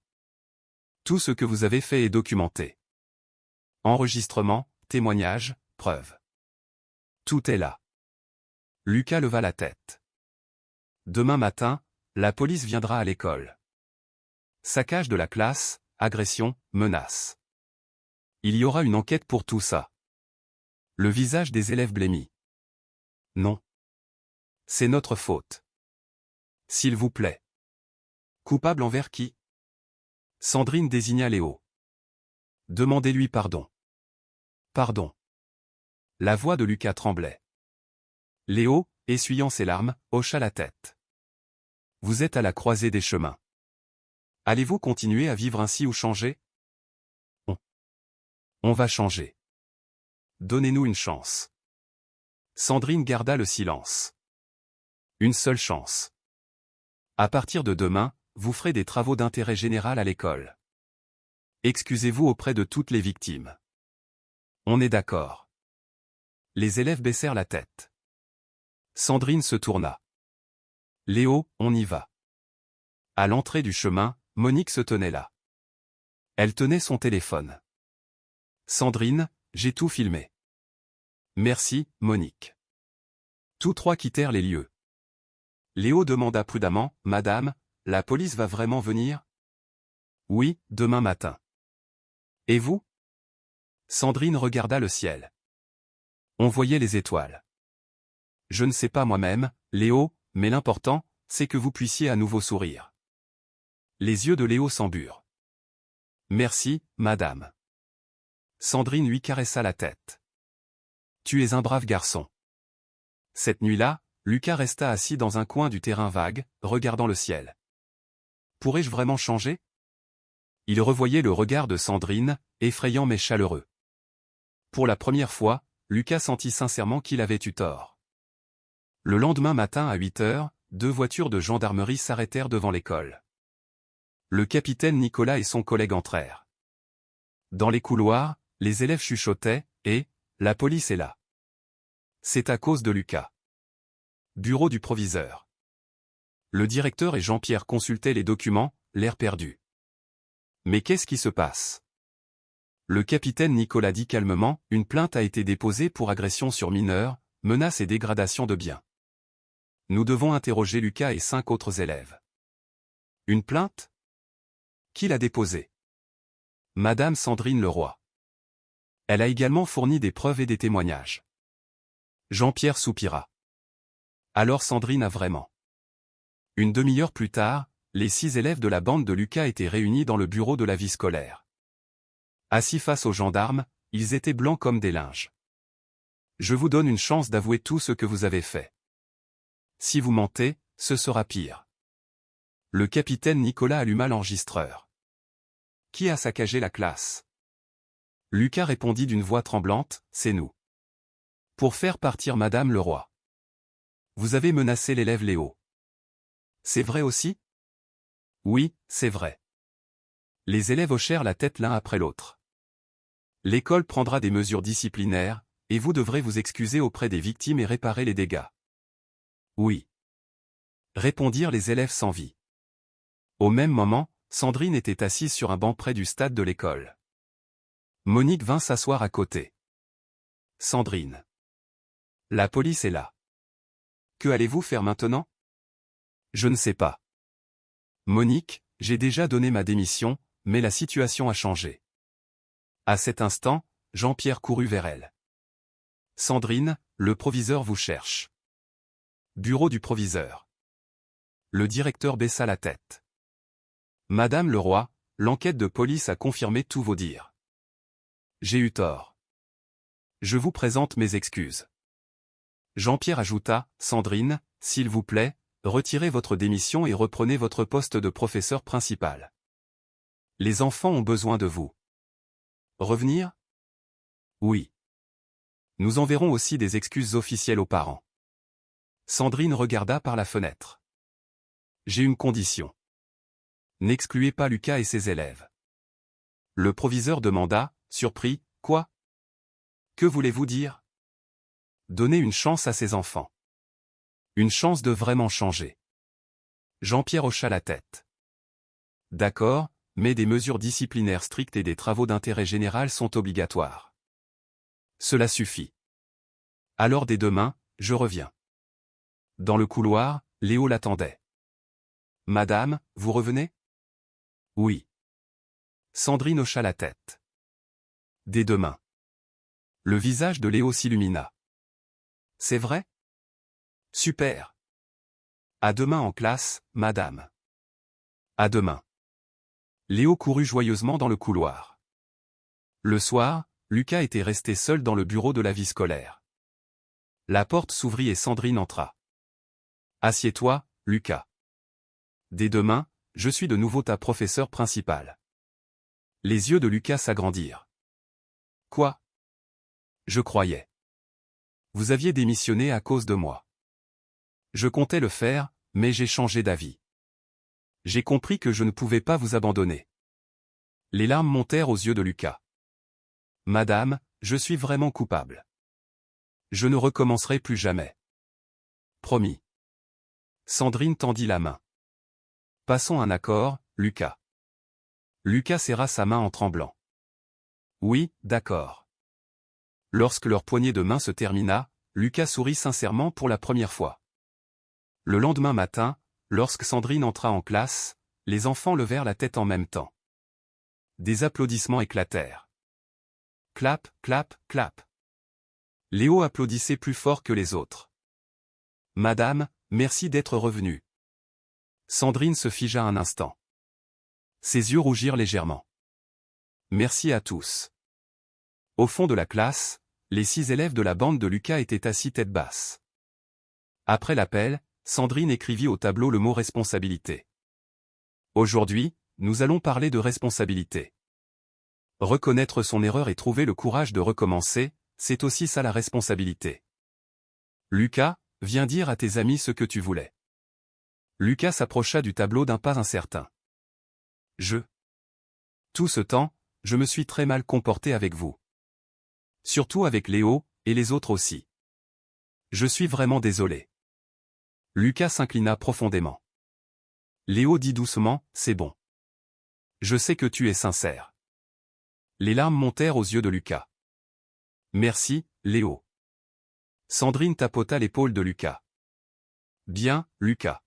Tout ce que vous avez fait est documenté. Enregistrement, témoignages, preuves. Tout est là. Lucas leva la tête. Demain matin, la police viendra à l'école. Saccage de la classe, agression, menace. Il y aura une enquête pour tout ça. Le visage des élèves blêmit. Non. C'est notre faute. S'il vous plaît. Coupable envers qui? Sandrine désigna Léo. Demandez-lui pardon. Pardon. La voix de Lucas tremblait. Léo, essuyant ses larmes, hocha la tête. Vous êtes à la croisée des chemins. Allez-vous continuer à vivre ainsi ou changer? On va changer. Donnez-nous une chance. Sandrine garda le silence. Une seule chance. À partir de demain, vous ferez des travaux d'intérêt général à l'école. Excusez-vous auprès de toutes les victimes. On est d'accord. Les élèves baissèrent la tête. Sandrine se tourna. Léo, on y va. À l'entrée du chemin, Monique se tenait là. Elle tenait son téléphone. Sandrine, j'ai tout filmé. Merci, Monique. Tous trois quittèrent les lieux. Léo demanda prudemment, Madame, la police va vraiment venir? Oui, demain matin. Et vous? Sandrine regarda le ciel. On voyait les étoiles. Je ne sais pas moi-même, Léo, mais l'important, c'est que vous puissiez à nouveau sourire. Les yeux de Léo s'emburent. Merci, Madame. Sandrine lui caressa la tête. Tu es un brave garçon. Cette nuit-là, Lucas resta assis dans un coin du terrain vague, regardant le ciel. Pourrais-je vraiment changer? Il revoyait le regard de Sandrine, effrayant mais chaleureux. Pour la première fois, Lucas sentit sincèrement qu'il avait eu tort. Le lendemain matin à 8 heures, 2 voitures de gendarmerie s'arrêtèrent devant l'école. Le capitaine Nicolas et son collègue entrèrent. Dans les couloirs, les élèves chuchotaient, et « la police est là ». C'est à cause de Lucas. Bureau du proviseur. Le directeur et Jean-Pierre consultaient les documents, l'air perdu. Mais qu'est-ce qui se passe? Le capitaine Nicolas dit calmement, une plainte a été déposée pour agression sur mineur, menace et dégradation de biens. Nous devons interroger Lucas et 5 autres élèves. Une plainte? Qui l'a déposée? Madame Sandrine Leroy. Elle a également fourni des preuves et des témoignages. Jean-Pierre soupira. Alors Sandrine a vraiment. Une demi-heure plus tard, les 6 élèves de la bande de Lucas étaient réunis dans le bureau de la vie scolaire. Assis face aux gendarmes, ils étaient blancs comme des linges. Je vous donne une chance d'avouer tout ce que vous avez fait. Si vous mentez, ce sera pire. Le capitaine Nicolas alluma l'enregistreur. Qui a saccagé la classe? Lucas répondit d'une voix tremblante, c'est nous. Pour faire partir Madame Leroy. Vous avez menacé l'élève Léo. C'est vrai aussi? Oui, c'est vrai. Les élèves hochèrent la tête l'un après l'autre. L'école prendra des mesures disciplinaires, et vous devrez vous excuser auprès des victimes et réparer les dégâts. Oui. Répondirent les élèves sans vie. Au même moment, Sandrine était assise sur un banc près du stade de l'école. Monique vint s'asseoir à côté. Sandrine. La police est là. Que allez-vous faire maintenant? Je ne sais pas. Monique, j'ai déjà donné ma démission, mais la situation a changé. À cet instant, Jean-Pierre courut vers elle. Sandrine, le proviseur vous cherche. Bureau du proviseur. Le directeur baissa la tête. Madame Leroy, l'enquête de police a confirmé tous vos dires. J'ai eu tort. Je vous présente mes excuses. Jean-Pierre ajouta, Sandrine, s'il vous plaît, retirez votre démission et reprenez votre poste de professeur principal. Les enfants ont besoin de vous. Revenir? Oui. Nous enverrons aussi des excuses officielles aux parents. Sandrine regarda par la fenêtre. J'ai une condition. N'excluez pas Lucas et ses élèves. Le proviseur demanda, surpris, quoi? Que voulez-vous dire? Donnez une chance à ces enfants. Une chance de vraiment changer. Jean-Pierre hocha la tête. D'accord, mais des mesures disciplinaires strictes et des travaux d'intérêt général sont obligatoires. Cela suffit. Alors dès demain, je reviens. Dans le couloir, Léo l'attendait. Madame, vous revenez? Oui. Sandrine hocha la tête. Dès demain. Le visage de Léo s'illumina. C'est vrai? Super. À demain en classe, madame. À demain. Léo courut joyeusement dans le couloir. Le soir, Lucas était resté seul dans le bureau de la vie scolaire. La porte s'ouvrit et Sandrine entra. Assieds-toi, Lucas. Dès demain, je suis de nouveau ta professeure principale. Les yeux de Lucas s'agrandirent. Quoi? Je croyais. Vous aviez démissionné à cause de moi. Je comptais le faire, mais j'ai changé d'avis. J'ai compris que je ne pouvais pas vous abandonner. Les larmes montèrent aux yeux de Lucas. Madame, je suis vraiment coupable. Je ne recommencerai plus jamais. Promis. Sandrine tendit la main. Passons un accord, Lucas. Lucas serra sa main en tremblant. Oui, d'accord. Lorsque leur poignée de main se termina, Lucas sourit sincèrement pour la première fois. Le lendemain matin, lorsque Sandrine entra en classe, les enfants levèrent la tête en même temps. Des applaudissements éclatèrent. Clap, clap, clap. Léo applaudissait plus fort que les autres. Madame, merci d'être revenue. Sandrine se figea un instant. Ses yeux rougirent légèrement. Merci à tous. Au fond de la classe, les 6 élèves de la bande de Lucas étaient assis tête basse. Après l'appel, Sandrine écrivit au tableau le mot responsabilité. Aujourd'hui, nous allons parler de responsabilité. Reconnaître son erreur et trouver le courage de recommencer, c'est aussi ça la responsabilité. Lucas, viens dire à tes amis ce que tu voulais. Lucas s'approcha du tableau d'un pas incertain. Tout ce temps, je me suis très mal comporté avec vous. Surtout avec Léo, et les autres aussi. Je suis vraiment désolé. Lucas s'inclina profondément. Léo dit doucement, c'est bon. Je sais que tu es sincère. Les larmes montèrent aux yeux de Lucas. Merci, Léo. Sandrine tapota l'épaule de Lucas. Bien, Lucas.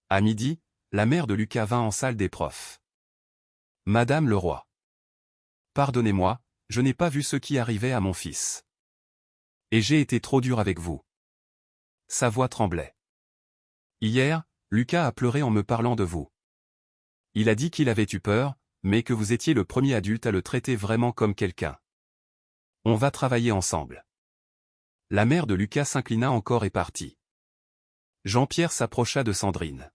À midi, la mère de Lucas vint en salle des profs. Madame Leroy. Pardonnez-moi, je n'ai pas vu ce qui arrivait à mon fils. Et j'ai été trop dur avec vous. Sa voix tremblait. Hier, Lucas a pleuré en me parlant de vous. Il a dit qu'il avait eu peur, mais que vous étiez le premier adulte à le traiter vraiment comme quelqu'un. On va travailler ensemble. La mère de Lucas s'inclina encore et partit. Jean-Pierre s'approcha de Sandrine.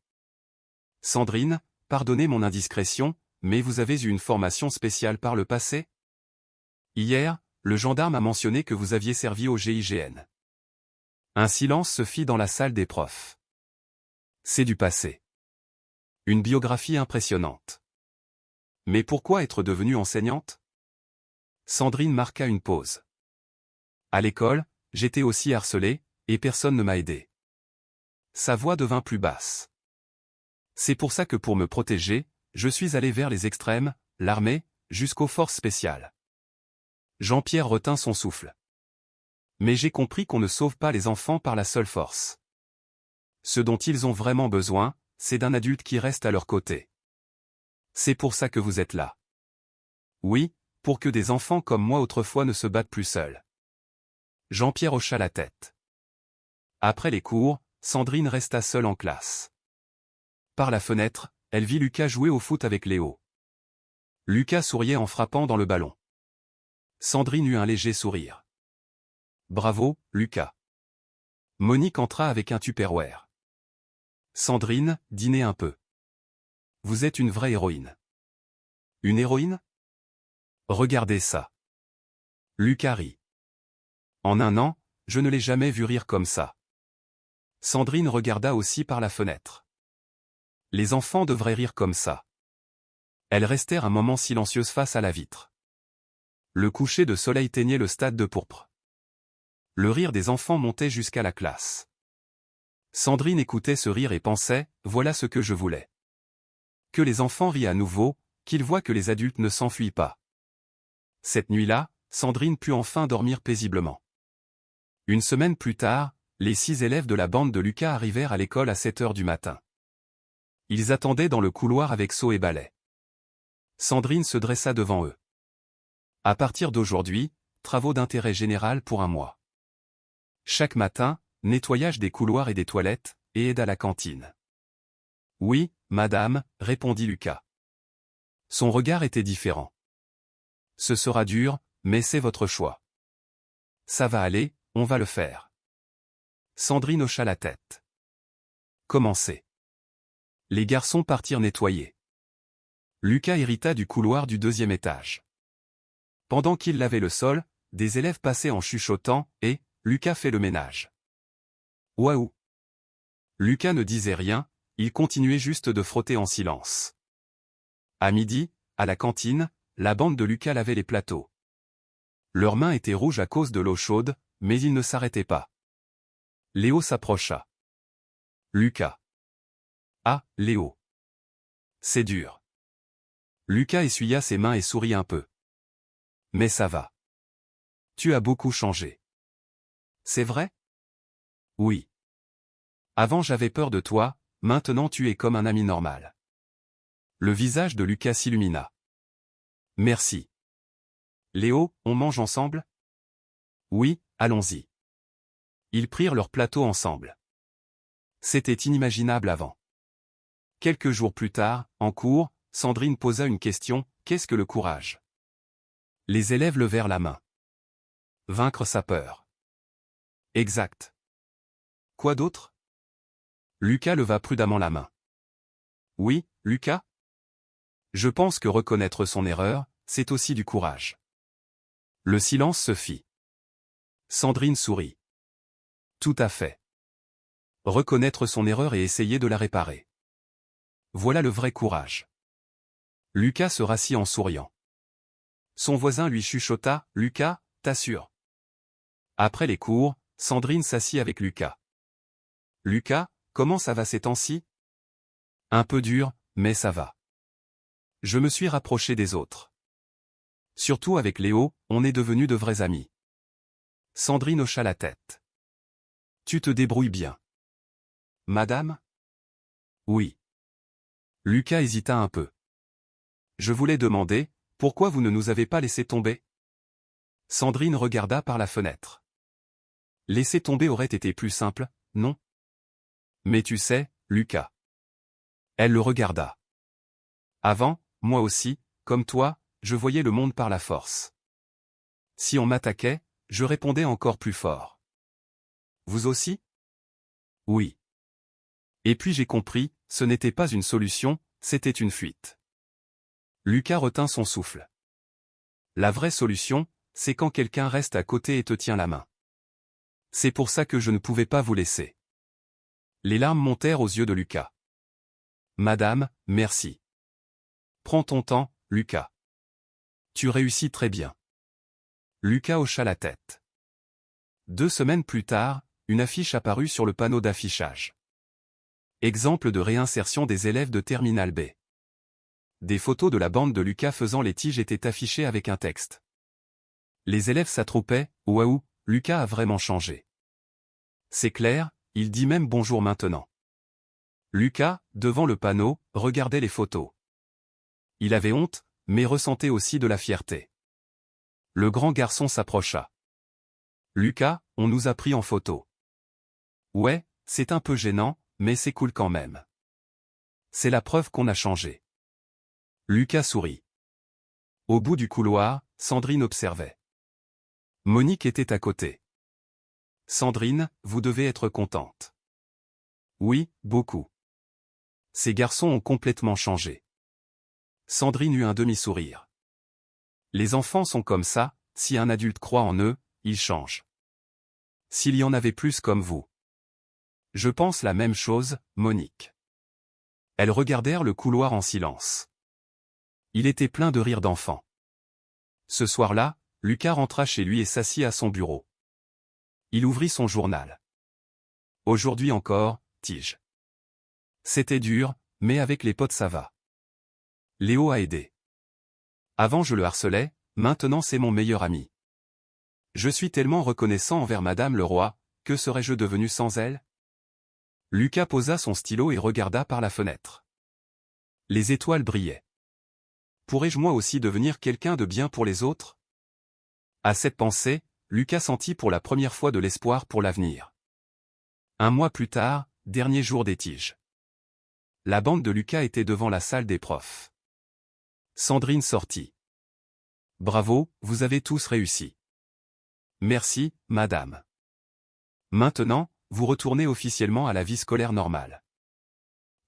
Sandrine, pardonnez mon indiscrétion, mais vous avez eu une formation spéciale par le passé? Hier, le gendarme a mentionné que vous aviez servi au GIGN. Un silence se fit dans la salle des profs. C'est du passé. Une biographie impressionnante. Mais pourquoi être devenue enseignante? Sandrine marqua une pause. À l'école, j'étais aussi harcelée, et personne ne m'a aidé. Sa voix devint plus basse. C'est pour ça que pour me protéger, je suis allé vers les extrêmes, l'armée, jusqu'aux forces spéciales. Jean-Pierre retint son souffle. Mais j'ai compris qu'on ne sauve pas les enfants par la seule force. Ce dont ils ont vraiment besoin, c'est d'un adulte qui reste à leur côté. C'est pour ça que vous êtes là. Oui, pour que des enfants comme moi autrefois ne se battent plus seuls. Jean-Pierre hocha la tête. Après les cours, Sandrine resta seule en classe. Par la fenêtre, elle vit Lucas jouer au foot avec Léo. Lucas souriait en frappant dans le ballon. Sandrine eut un léger sourire. Bravo, Lucas. Monique entra avec un Tupperware. Sandrine, dînez un peu. Vous êtes une vraie héroïne. Une héroïne? Regardez ça. Lucas rit. En un an, je ne l'ai jamais vu rire comme ça. Sandrine regarda aussi par la fenêtre. Les enfants devraient rire comme ça. Elles restèrent un moment silencieuses face à la vitre. Le coucher de soleil teignait le stade de pourpre. Le rire des enfants montait jusqu'à la classe. Sandrine écoutait ce rire et pensait, voilà ce que je voulais. Que les enfants rient à nouveau, qu'ils voient que les adultes ne s'enfuient pas. Cette nuit-là, Sandrine put enfin dormir paisiblement. Une semaine plus tard, les 6 élèves de la bande de Lucas arrivèrent à l'école à 7 heures du matin. Ils attendaient dans le couloir avec seau et balai. Sandrine se dressa devant eux. À partir d'aujourd'hui, travaux d'intérêt général pour un mois. Chaque matin, nettoyage des couloirs et des toilettes, et aide à la cantine. Oui, madame, répondit Lucas. Son regard était différent. Ce sera dur, mais c'est votre choix. Ça va aller, on va le faire. Sandrine hocha la tête. Commencez. Les garçons partirent nettoyer. Lucas hérita du couloir du 2e étage. Pendant qu'il lavait le sol, des élèves passaient en chuchotant, et Lucas fait le ménage. Waouh! Lucas ne disait rien, il continuait juste de frotter en silence. À midi, à la cantine, la bande de Lucas lavait les plateaux. Leurs mains étaient rouges à cause de l'eau chaude, mais ils ne s'arrêtaient pas. Léo s'approcha. Lucas. Ah, Léo. C'est dur. Lucas essuya ses mains et sourit un peu. Mais ça va. Tu as beaucoup changé. C'est vrai? Oui. Avant j'avais peur de toi, maintenant tu es comme un ami normal. Le visage de Lucas s'illumina. Merci. Léo, on mange ensemble? Oui, allons-y. Ils prirent leur plateau ensemble. C'était inimaginable avant. Quelques jours plus tard, en cours, Sandrine posa une question, qu'est-ce que le courage? Les élèves levèrent la main. Vaincre sa peur. Exact. Quoi d'autre? Lucas leva prudemment la main. Oui, Lucas? Je pense que reconnaître son erreur, c'est aussi du courage. Le silence se fit. Sandrine sourit. Tout à fait. Reconnaître son erreur et essayer de la réparer. Voilà le vrai courage. Lucas se rassit en souriant. Son voisin lui chuchota, Lucas, t'assures. Après les cours, Sandrine s'assit avec Lucas. Lucas, comment ça va ces temps-ci? Un peu dur, mais ça va. Je me suis rapproché des autres. Surtout avec Léo, on est devenus de vrais amis. Sandrine hocha la tête. Tu te débrouilles bien. Madame? Oui. Lucas hésita un peu. Je voulais demander, pourquoi vous ne nous avez pas laissé tomber? Sandrine regarda par la fenêtre. Laisser tomber aurait été plus simple, non? Mais tu sais, Lucas. Elle le regarda. Avant, moi aussi, comme toi, je voyais le monde par la force. Si on m'attaquait, je répondais encore plus fort. Vous aussi? Oui. Et puis j'ai compris, ce n'était pas une solution, c'était une fuite. Lucas retint son souffle. La vraie solution, c'est quand quelqu'un reste à côté et te tient la main. C'est pour ça que je ne pouvais pas vous laisser. Les larmes montèrent aux yeux de Lucas. Madame, merci. Prends ton temps, Lucas. Tu réussis très bien. Lucas hocha la tête. 2 semaines plus tard, une affiche apparut sur le panneau d'affichage. Exemple de réinsertion des élèves de Terminal B. Des photos de la bande de Lucas faisant les tiges étaient affichées avec un texte. Les élèves s'attroupaient, waouh, Lucas a vraiment changé. C'est clair, il dit même bonjour maintenant. Lucas, devant le panneau, regardait les photos. Il avait honte, mais ressentait aussi de la fierté. Le grand garçon s'approcha. Lucas, on nous a pris en photo. Ouais, c'est un peu gênant, mais c'est cool quand même. C'est la preuve qu'on a changé. Lucas sourit. Au bout du couloir, Sandrine observait. Monique était à côté. Sandrine, vous devez être contente. Oui, beaucoup. Ces garçons ont complètement changé. Sandrine eut un demi-sourire. Les enfants sont comme ça, si un adulte croit en eux, ils changent. S'il y en avait plus comme vous. Je pense la même chose, Monique. Elles regardèrent le couloir en silence. Il était plein de rires d'enfants. Ce soir-là, Lucas rentra chez lui et s'assit à son bureau. Il ouvrit son journal. Aujourd'hui encore, tige. C'était dur, mais avec les potes ça va. Léo a aidé. Avant je le harcelais, maintenant c'est mon meilleur ami. Je suis tellement reconnaissant envers Madame le Roi, que serais-je devenu sans elle? Lucas posa son stylo et regarda par la fenêtre. Les étoiles brillaient. Pourrais-je moi aussi devenir quelqu'un de bien pour les autres? À cette pensée, Lucas sentit pour la première fois de l'espoir pour l'avenir. 1 mois plus tard, dernier jour des tiges. La bande de Lucas était devant la salle des profs. Sandrine sortit. Bravo, vous avez tous réussi. Merci, madame. Maintenant, vous retournez officiellement à la vie scolaire normale.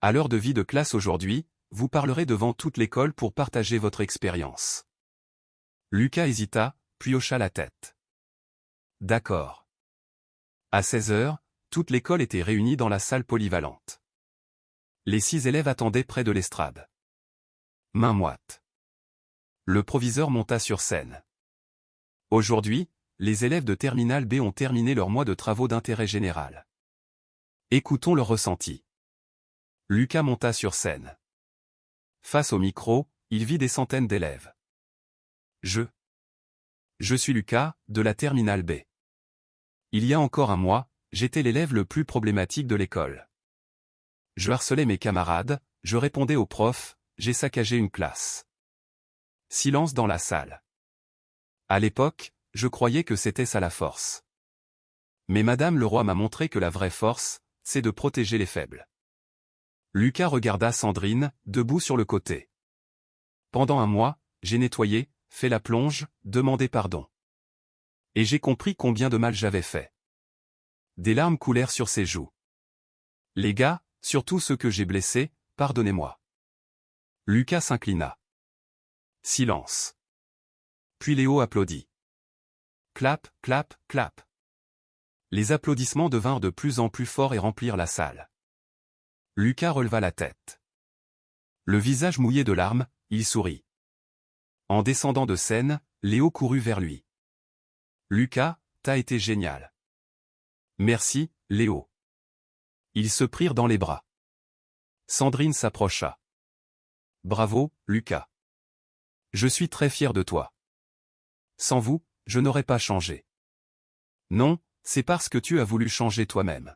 À l'heure de vie de classe aujourd'hui, vous parlerez devant toute l'école pour partager votre expérience. Lucas hésita, puis hocha la tête. D'accord. À 16 heures, toute l'école était réunie dans la salle polyvalente. Les 6 élèves attendaient près de l'estrade. Main moite. Le proviseur monta sur scène. Aujourd'hui, les élèves de Terminal B ont terminé leur mois de travaux d'intérêt général. Écoutons leur ressenti. Lucas monta sur scène. Face au micro, il vit des centaines d'élèves. Je suis Lucas, de la Terminal B. Il y a encore un mois, j'étais l'élève le plus problématique de l'école. Je harcelais mes camarades, je répondais aux profs, j'ai saccagé une classe. Silence dans la salle. À l'époque, je croyais que c'était ça la force. Mais Madame le Roi m'a montré que la vraie force, c'est de protéger les faibles. Lucas regarda Sandrine, debout sur le côté. Pendant 1 mois, j'ai nettoyé, fait la plonge, demandé pardon. Et j'ai compris combien de mal j'avais fait. Des larmes coulèrent sur ses joues. Les gars, surtout ceux que j'ai blessés, pardonnez-moi. Lucas s'inclina. Silence. Puis Léo applaudit. Clap, clap, clap. Les applaudissements devinrent de plus en plus forts et remplirent la salle. Lucas releva la tête. Le visage mouillé de larmes, il sourit. En descendant de scène, Léo courut vers lui. Lucas, t'as été génial. Merci, Léo. Ils se prirent dans les bras. Sandrine s'approcha. Bravo, Lucas. Je suis très fier de toi. Sans vous, je n'aurais pas changé. Non, c'est parce que tu as voulu changer toi-même.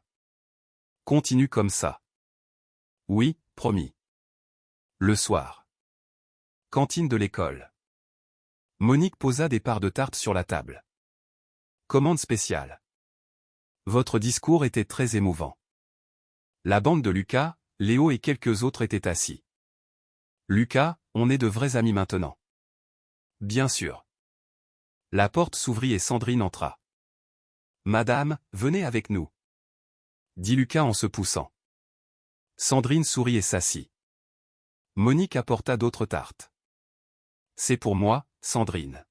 Continue comme ça. Oui, promis. Le soir. Cantine de l'école. Monique posa des parts de tarte sur la table. Commande spéciale. Votre discours était très émouvant. La bande de Lucas, Léo et quelques autres étaient assis. Lucas, on est de vrais amis maintenant. Bien sûr. La porte s'ouvrit et Sandrine entra. Madame, venez avec nous, dit Lucas en se poussant. Sandrine sourit et s'assit. Monique apporta d'autres tartes. C'est pour moi, Sandrine.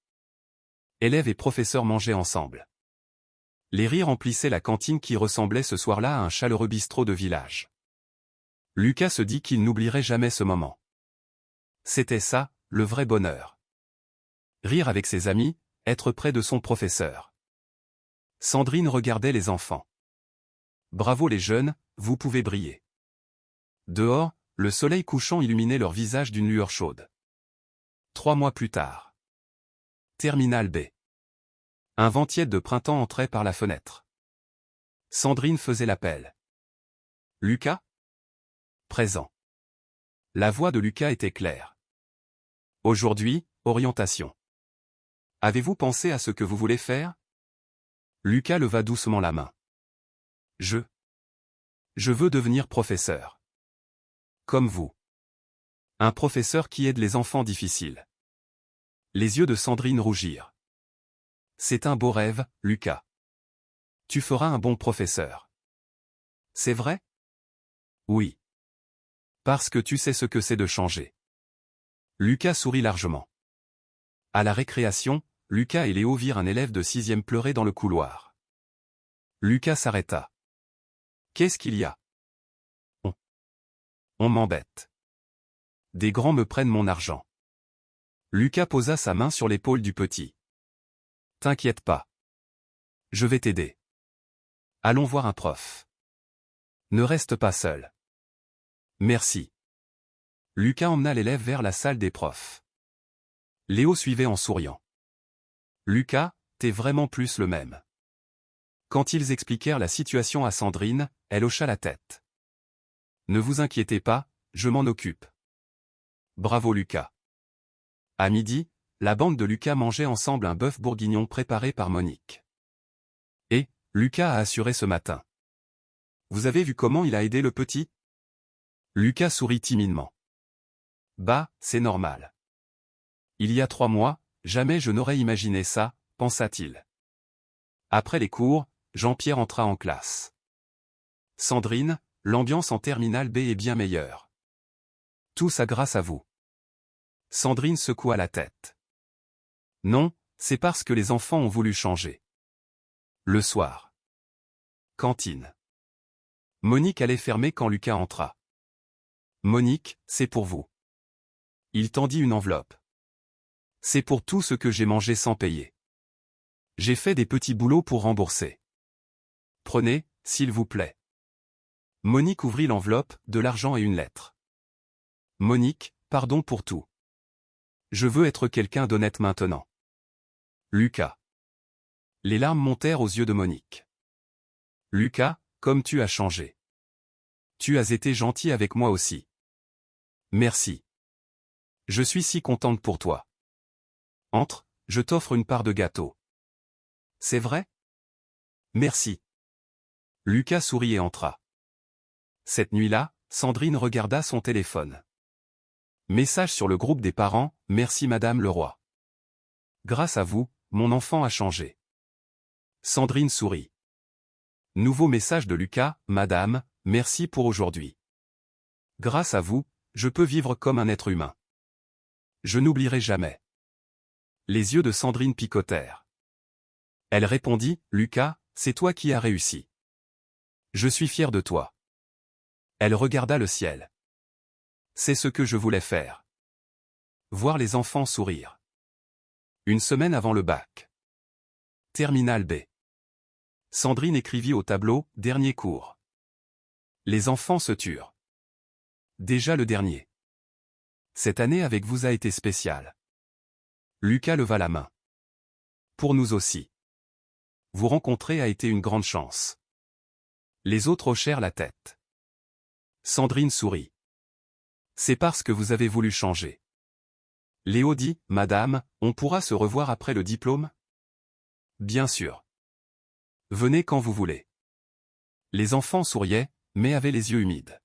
Élèves et professeurs mangeaient ensemble. Les rires emplissaient la cantine qui ressemblait ce soir-là à un chaleureux bistrot de village. Lucas se dit qu'il n'oublierait jamais ce moment. C'était ça, le vrai bonheur. Rire avec ses amis, être près de son professeur. Sandrine regardait les enfants. Bravo les jeunes, vous pouvez briller. Dehors, le soleil couchant illuminait leurs visages d'une lueur chaude. 3 mois plus tard. Terminal B. Un vent tiède de printemps entrait par la fenêtre. Sandrine faisait l'appel. Lucas ? Présent. La voix de Lucas était claire. Aujourd'hui, orientation. Avez-vous pensé à ce que vous voulez faire ? Lucas leva doucement la main. Je veux devenir professeur. Comme vous. Un professeur qui aide les enfants difficiles. Les yeux de Sandrine rougirent. C'est un beau rêve, Lucas. Tu feras un bon professeur. C'est vrai ? Oui. Parce que tu sais ce que c'est de changer. Lucas sourit largement. À la récréation, Lucas et Léo virent un élève de 6e pleurer dans le couloir. Lucas s'arrêta. Qu'est-ce qu'il y a ? On m'embête. Des grands me prennent mon argent. Lucas posa sa main sur l'épaule du petit. T'inquiète pas. Je vais t'aider. Allons voir un prof. Ne reste pas seul. Merci. Lucas emmena l'élève vers la salle des profs. Léo suivait en souriant. Lucas, t'es vraiment plus le même. Quand ils expliquèrent la situation à Sandrine, elle hocha la tête. Ne vous inquiétez pas, je m'en occupe. Bravo Lucas. À midi, la bande de Lucas mangeait ensemble un bœuf bourguignon préparé par Monique. Et, Lucas a assuré ce matin. Vous avez vu comment il a aidé le petit ? Lucas sourit timidement. Bah, c'est normal. Il y a 3 mois, jamais je n'aurais imaginé ça, pensa-t-il. Après les cours, Jean-Pierre entra en classe. Sandrine, l'ambiance en terminale B est bien meilleure. Tout ça grâce à vous. Sandrine secoua la tête. Non, c'est parce que les enfants ont voulu changer. Le soir. Cantine. Monique allait fermer quand Lucas entra. Monique, c'est pour vous. Il tendit une enveloppe. C'est pour tout ce que j'ai mangé sans payer. J'ai fait des petits boulots pour rembourser. Prenez, s'il vous plaît. Monique ouvrit l'enveloppe, de l'argent et une lettre. Monique, pardon pour tout. Je veux être quelqu'un d'honnête maintenant. Lucas. Les larmes montèrent aux yeux de Monique. Lucas, comme tu as changé. Tu as été gentil avec moi aussi. Merci. Je suis si contente pour toi. Entre, je t'offre une part de gâteau. C'est vrai ? Merci. Lucas sourit et entra. Cette nuit-là, Sandrine regarda son téléphone. Message sur le groupe des parents, merci Madame Leroy. Grâce à vous, mon enfant a changé. Sandrine sourit. Nouveau message de Lucas, Madame, merci pour aujourd'hui. Grâce à vous, je peux vivre comme un être humain. Je n'oublierai jamais. Les yeux de Sandrine picotèrent. Elle répondit, Lucas, c'est toi qui as réussi. Je suis fière de toi. Elle regarda le ciel. C'est ce que je voulais faire. Voir les enfants sourire. Une semaine avant le bac. Terminal B. Sandrine écrivit au tableau, dernier cours. Les enfants se turent. Déjà le dernier. Cette année avec vous a été spéciale. Lucas leva la main. Pour nous aussi. Vous rencontrer a été une grande chance. Les autres hochèrent la tête. Sandrine sourit. C'est parce que vous avez voulu changer. Léo dit, Madame, on pourra se revoir après le diplôme ? Bien sûr. Venez quand vous voulez. Les enfants souriaient, mais avaient les yeux humides.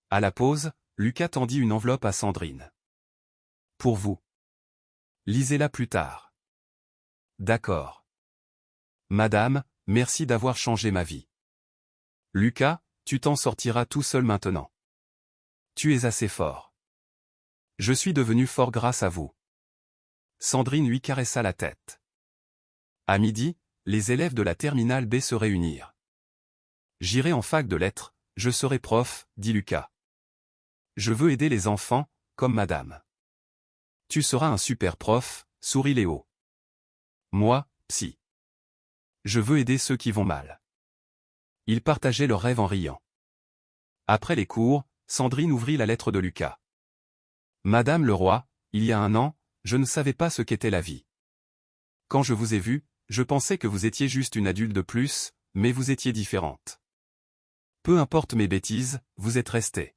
À la pause, Lucas tendit une enveloppe à Sandrine. Pour vous. Lisez-la plus tard. D'accord. Madame, merci d'avoir changé ma vie. Lucas, tu t'en sortiras tout seul maintenant. Tu es assez fort. Je suis devenu fort grâce à vous. Sandrine lui caressa la tête. À midi, les élèves de la terminale B se réunirent. J'irai en fac de lettres, je serai prof, dit Lucas. Je veux aider les enfants, comme madame. Tu seras un super prof, sourit Léo. Moi, psy. Je veux aider ceux qui vont mal. Ils partageaient leurs rêves en riant. Après les cours, Sandrine ouvrit la lettre de Lucas. Madame le roi, il y a 1 an, je ne savais pas ce qu'était la vie. Quand je vous ai vu, je pensais que vous étiez juste une adulte de plus, mais vous étiez différente. Peu importe mes bêtises, vous êtes restée.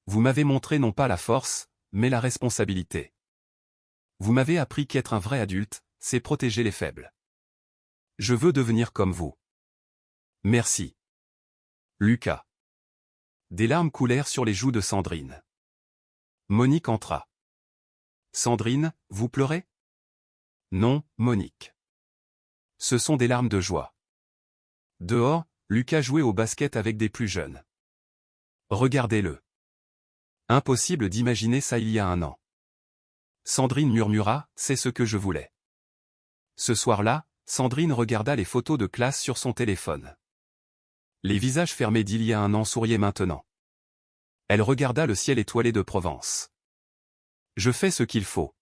Vous m'avez montré non pas la force, mais la responsabilité. Vous m'avez appris qu'être un vrai adulte, c'est protéger les faibles. Je veux devenir comme vous. Merci. Lucas. Des larmes coulèrent sur les joues de Sandrine. Monique entra. Sandrine, vous pleurez? Non, Monique. Ce sont des larmes de joie. Dehors, Lucas jouait au basket avec des plus jeunes. Regardez-le. Impossible d'imaginer ça il y a 1 an. Sandrine murmura, c'est ce que je voulais. Ce soir-là, Sandrine regarda les photos de classe sur son téléphone. Les visages fermés d'il y a 1 an souriaient maintenant. Elle regarda le ciel étoilé de Provence. Je fais ce qu'il faut.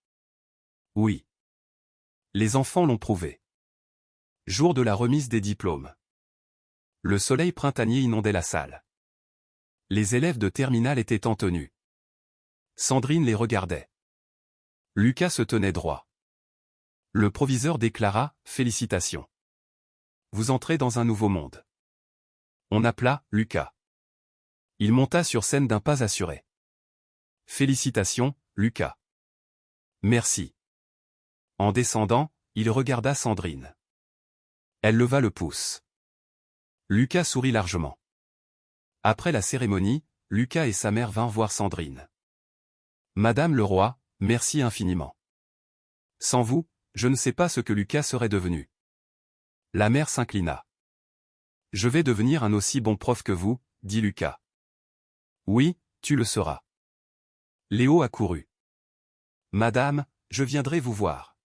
Oui. Les enfants l'ont prouvé. Jour de la remise des diplômes. Le soleil printanier inondait la salle. Les élèves de terminale étaient en tenue. Sandrine les regardait. Lucas se tenait droit. Le proviseur déclara « Félicitations. Vous entrez dans un nouveau monde. » On appela « Lucas. » Il monta sur scène d'un pas assuré. « Félicitations, Lucas. » Merci. En descendant, il regarda Sandrine. Elle leva le pouce. Lucas sourit largement. Après la cérémonie, Lucas et sa mère vinrent voir Sandrine. Madame le roi, merci infiniment. Sans vous, je ne sais pas ce que Lucas serait devenu. La mère s'inclina. Je vais devenir un aussi bon prof que vous, dit Lucas. Oui, tu le seras. Léo accourut. Madame, je viendrai vous voir.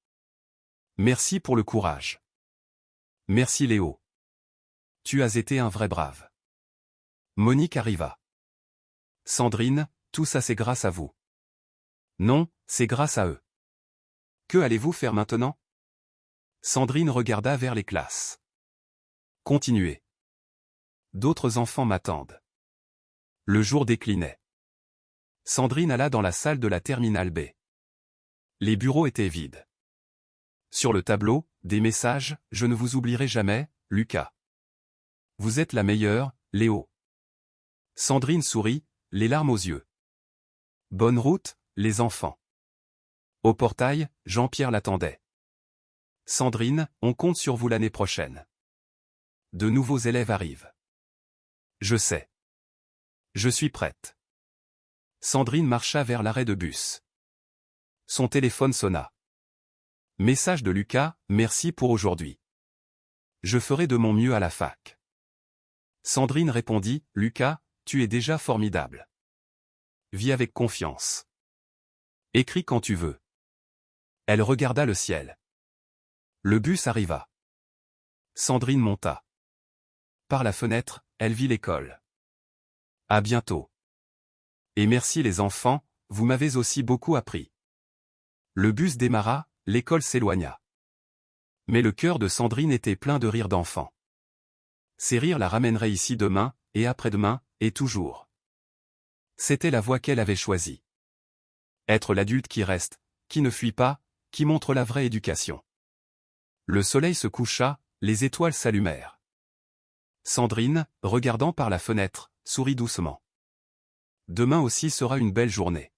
Merci pour le courage. Merci Léo. Tu as été un vrai brave. Monique arriva. Sandrine, tout ça c'est grâce à vous. Non, c'est grâce à eux. Que allez-vous faire maintenant? Sandrine regarda vers les classes. Continuez. D'autres enfants m'attendent. Le jour déclinait. Sandrine alla dans la salle de la terminale B. Les bureaux étaient vides. Sur le tableau, des messages, je ne vous oublierai jamais, Lucas. Vous êtes la meilleure, Léo. Sandrine sourit, les larmes aux yeux. Bonne route, les enfants. Au portail, Jean-Pierre l'attendait. Sandrine, on compte sur vous l'année prochaine. De nouveaux élèves arrivent. Je sais. Je suis prête. Sandrine marcha vers l'arrêt de bus. Son téléphone sonna. Message de Lucas, merci pour aujourd'hui. Je ferai de mon mieux à la fac. Sandrine répondit, Lucas, tu es déjà formidable. Vis avec confiance. Écris quand tu veux. Elle regarda le ciel. Le bus arriva. Sandrine monta. Par la fenêtre, elle vit l'école. À bientôt. Et merci les enfants, vous m'avez aussi beaucoup appris. Le bus démarra, l'école s'éloigna. Mais le cœur de Sandrine était plein de rires d'enfants. Ces rires la ramèneraient ici demain, et après-demain, et toujours. C'était la voie qu'elle avait choisie. Être l'adulte qui reste, qui ne fuit pas, qui montre la vraie éducation. Le soleil se coucha, les étoiles s'allumèrent. Sandrine, regardant par la fenêtre, sourit doucement. Demain aussi sera une belle journée.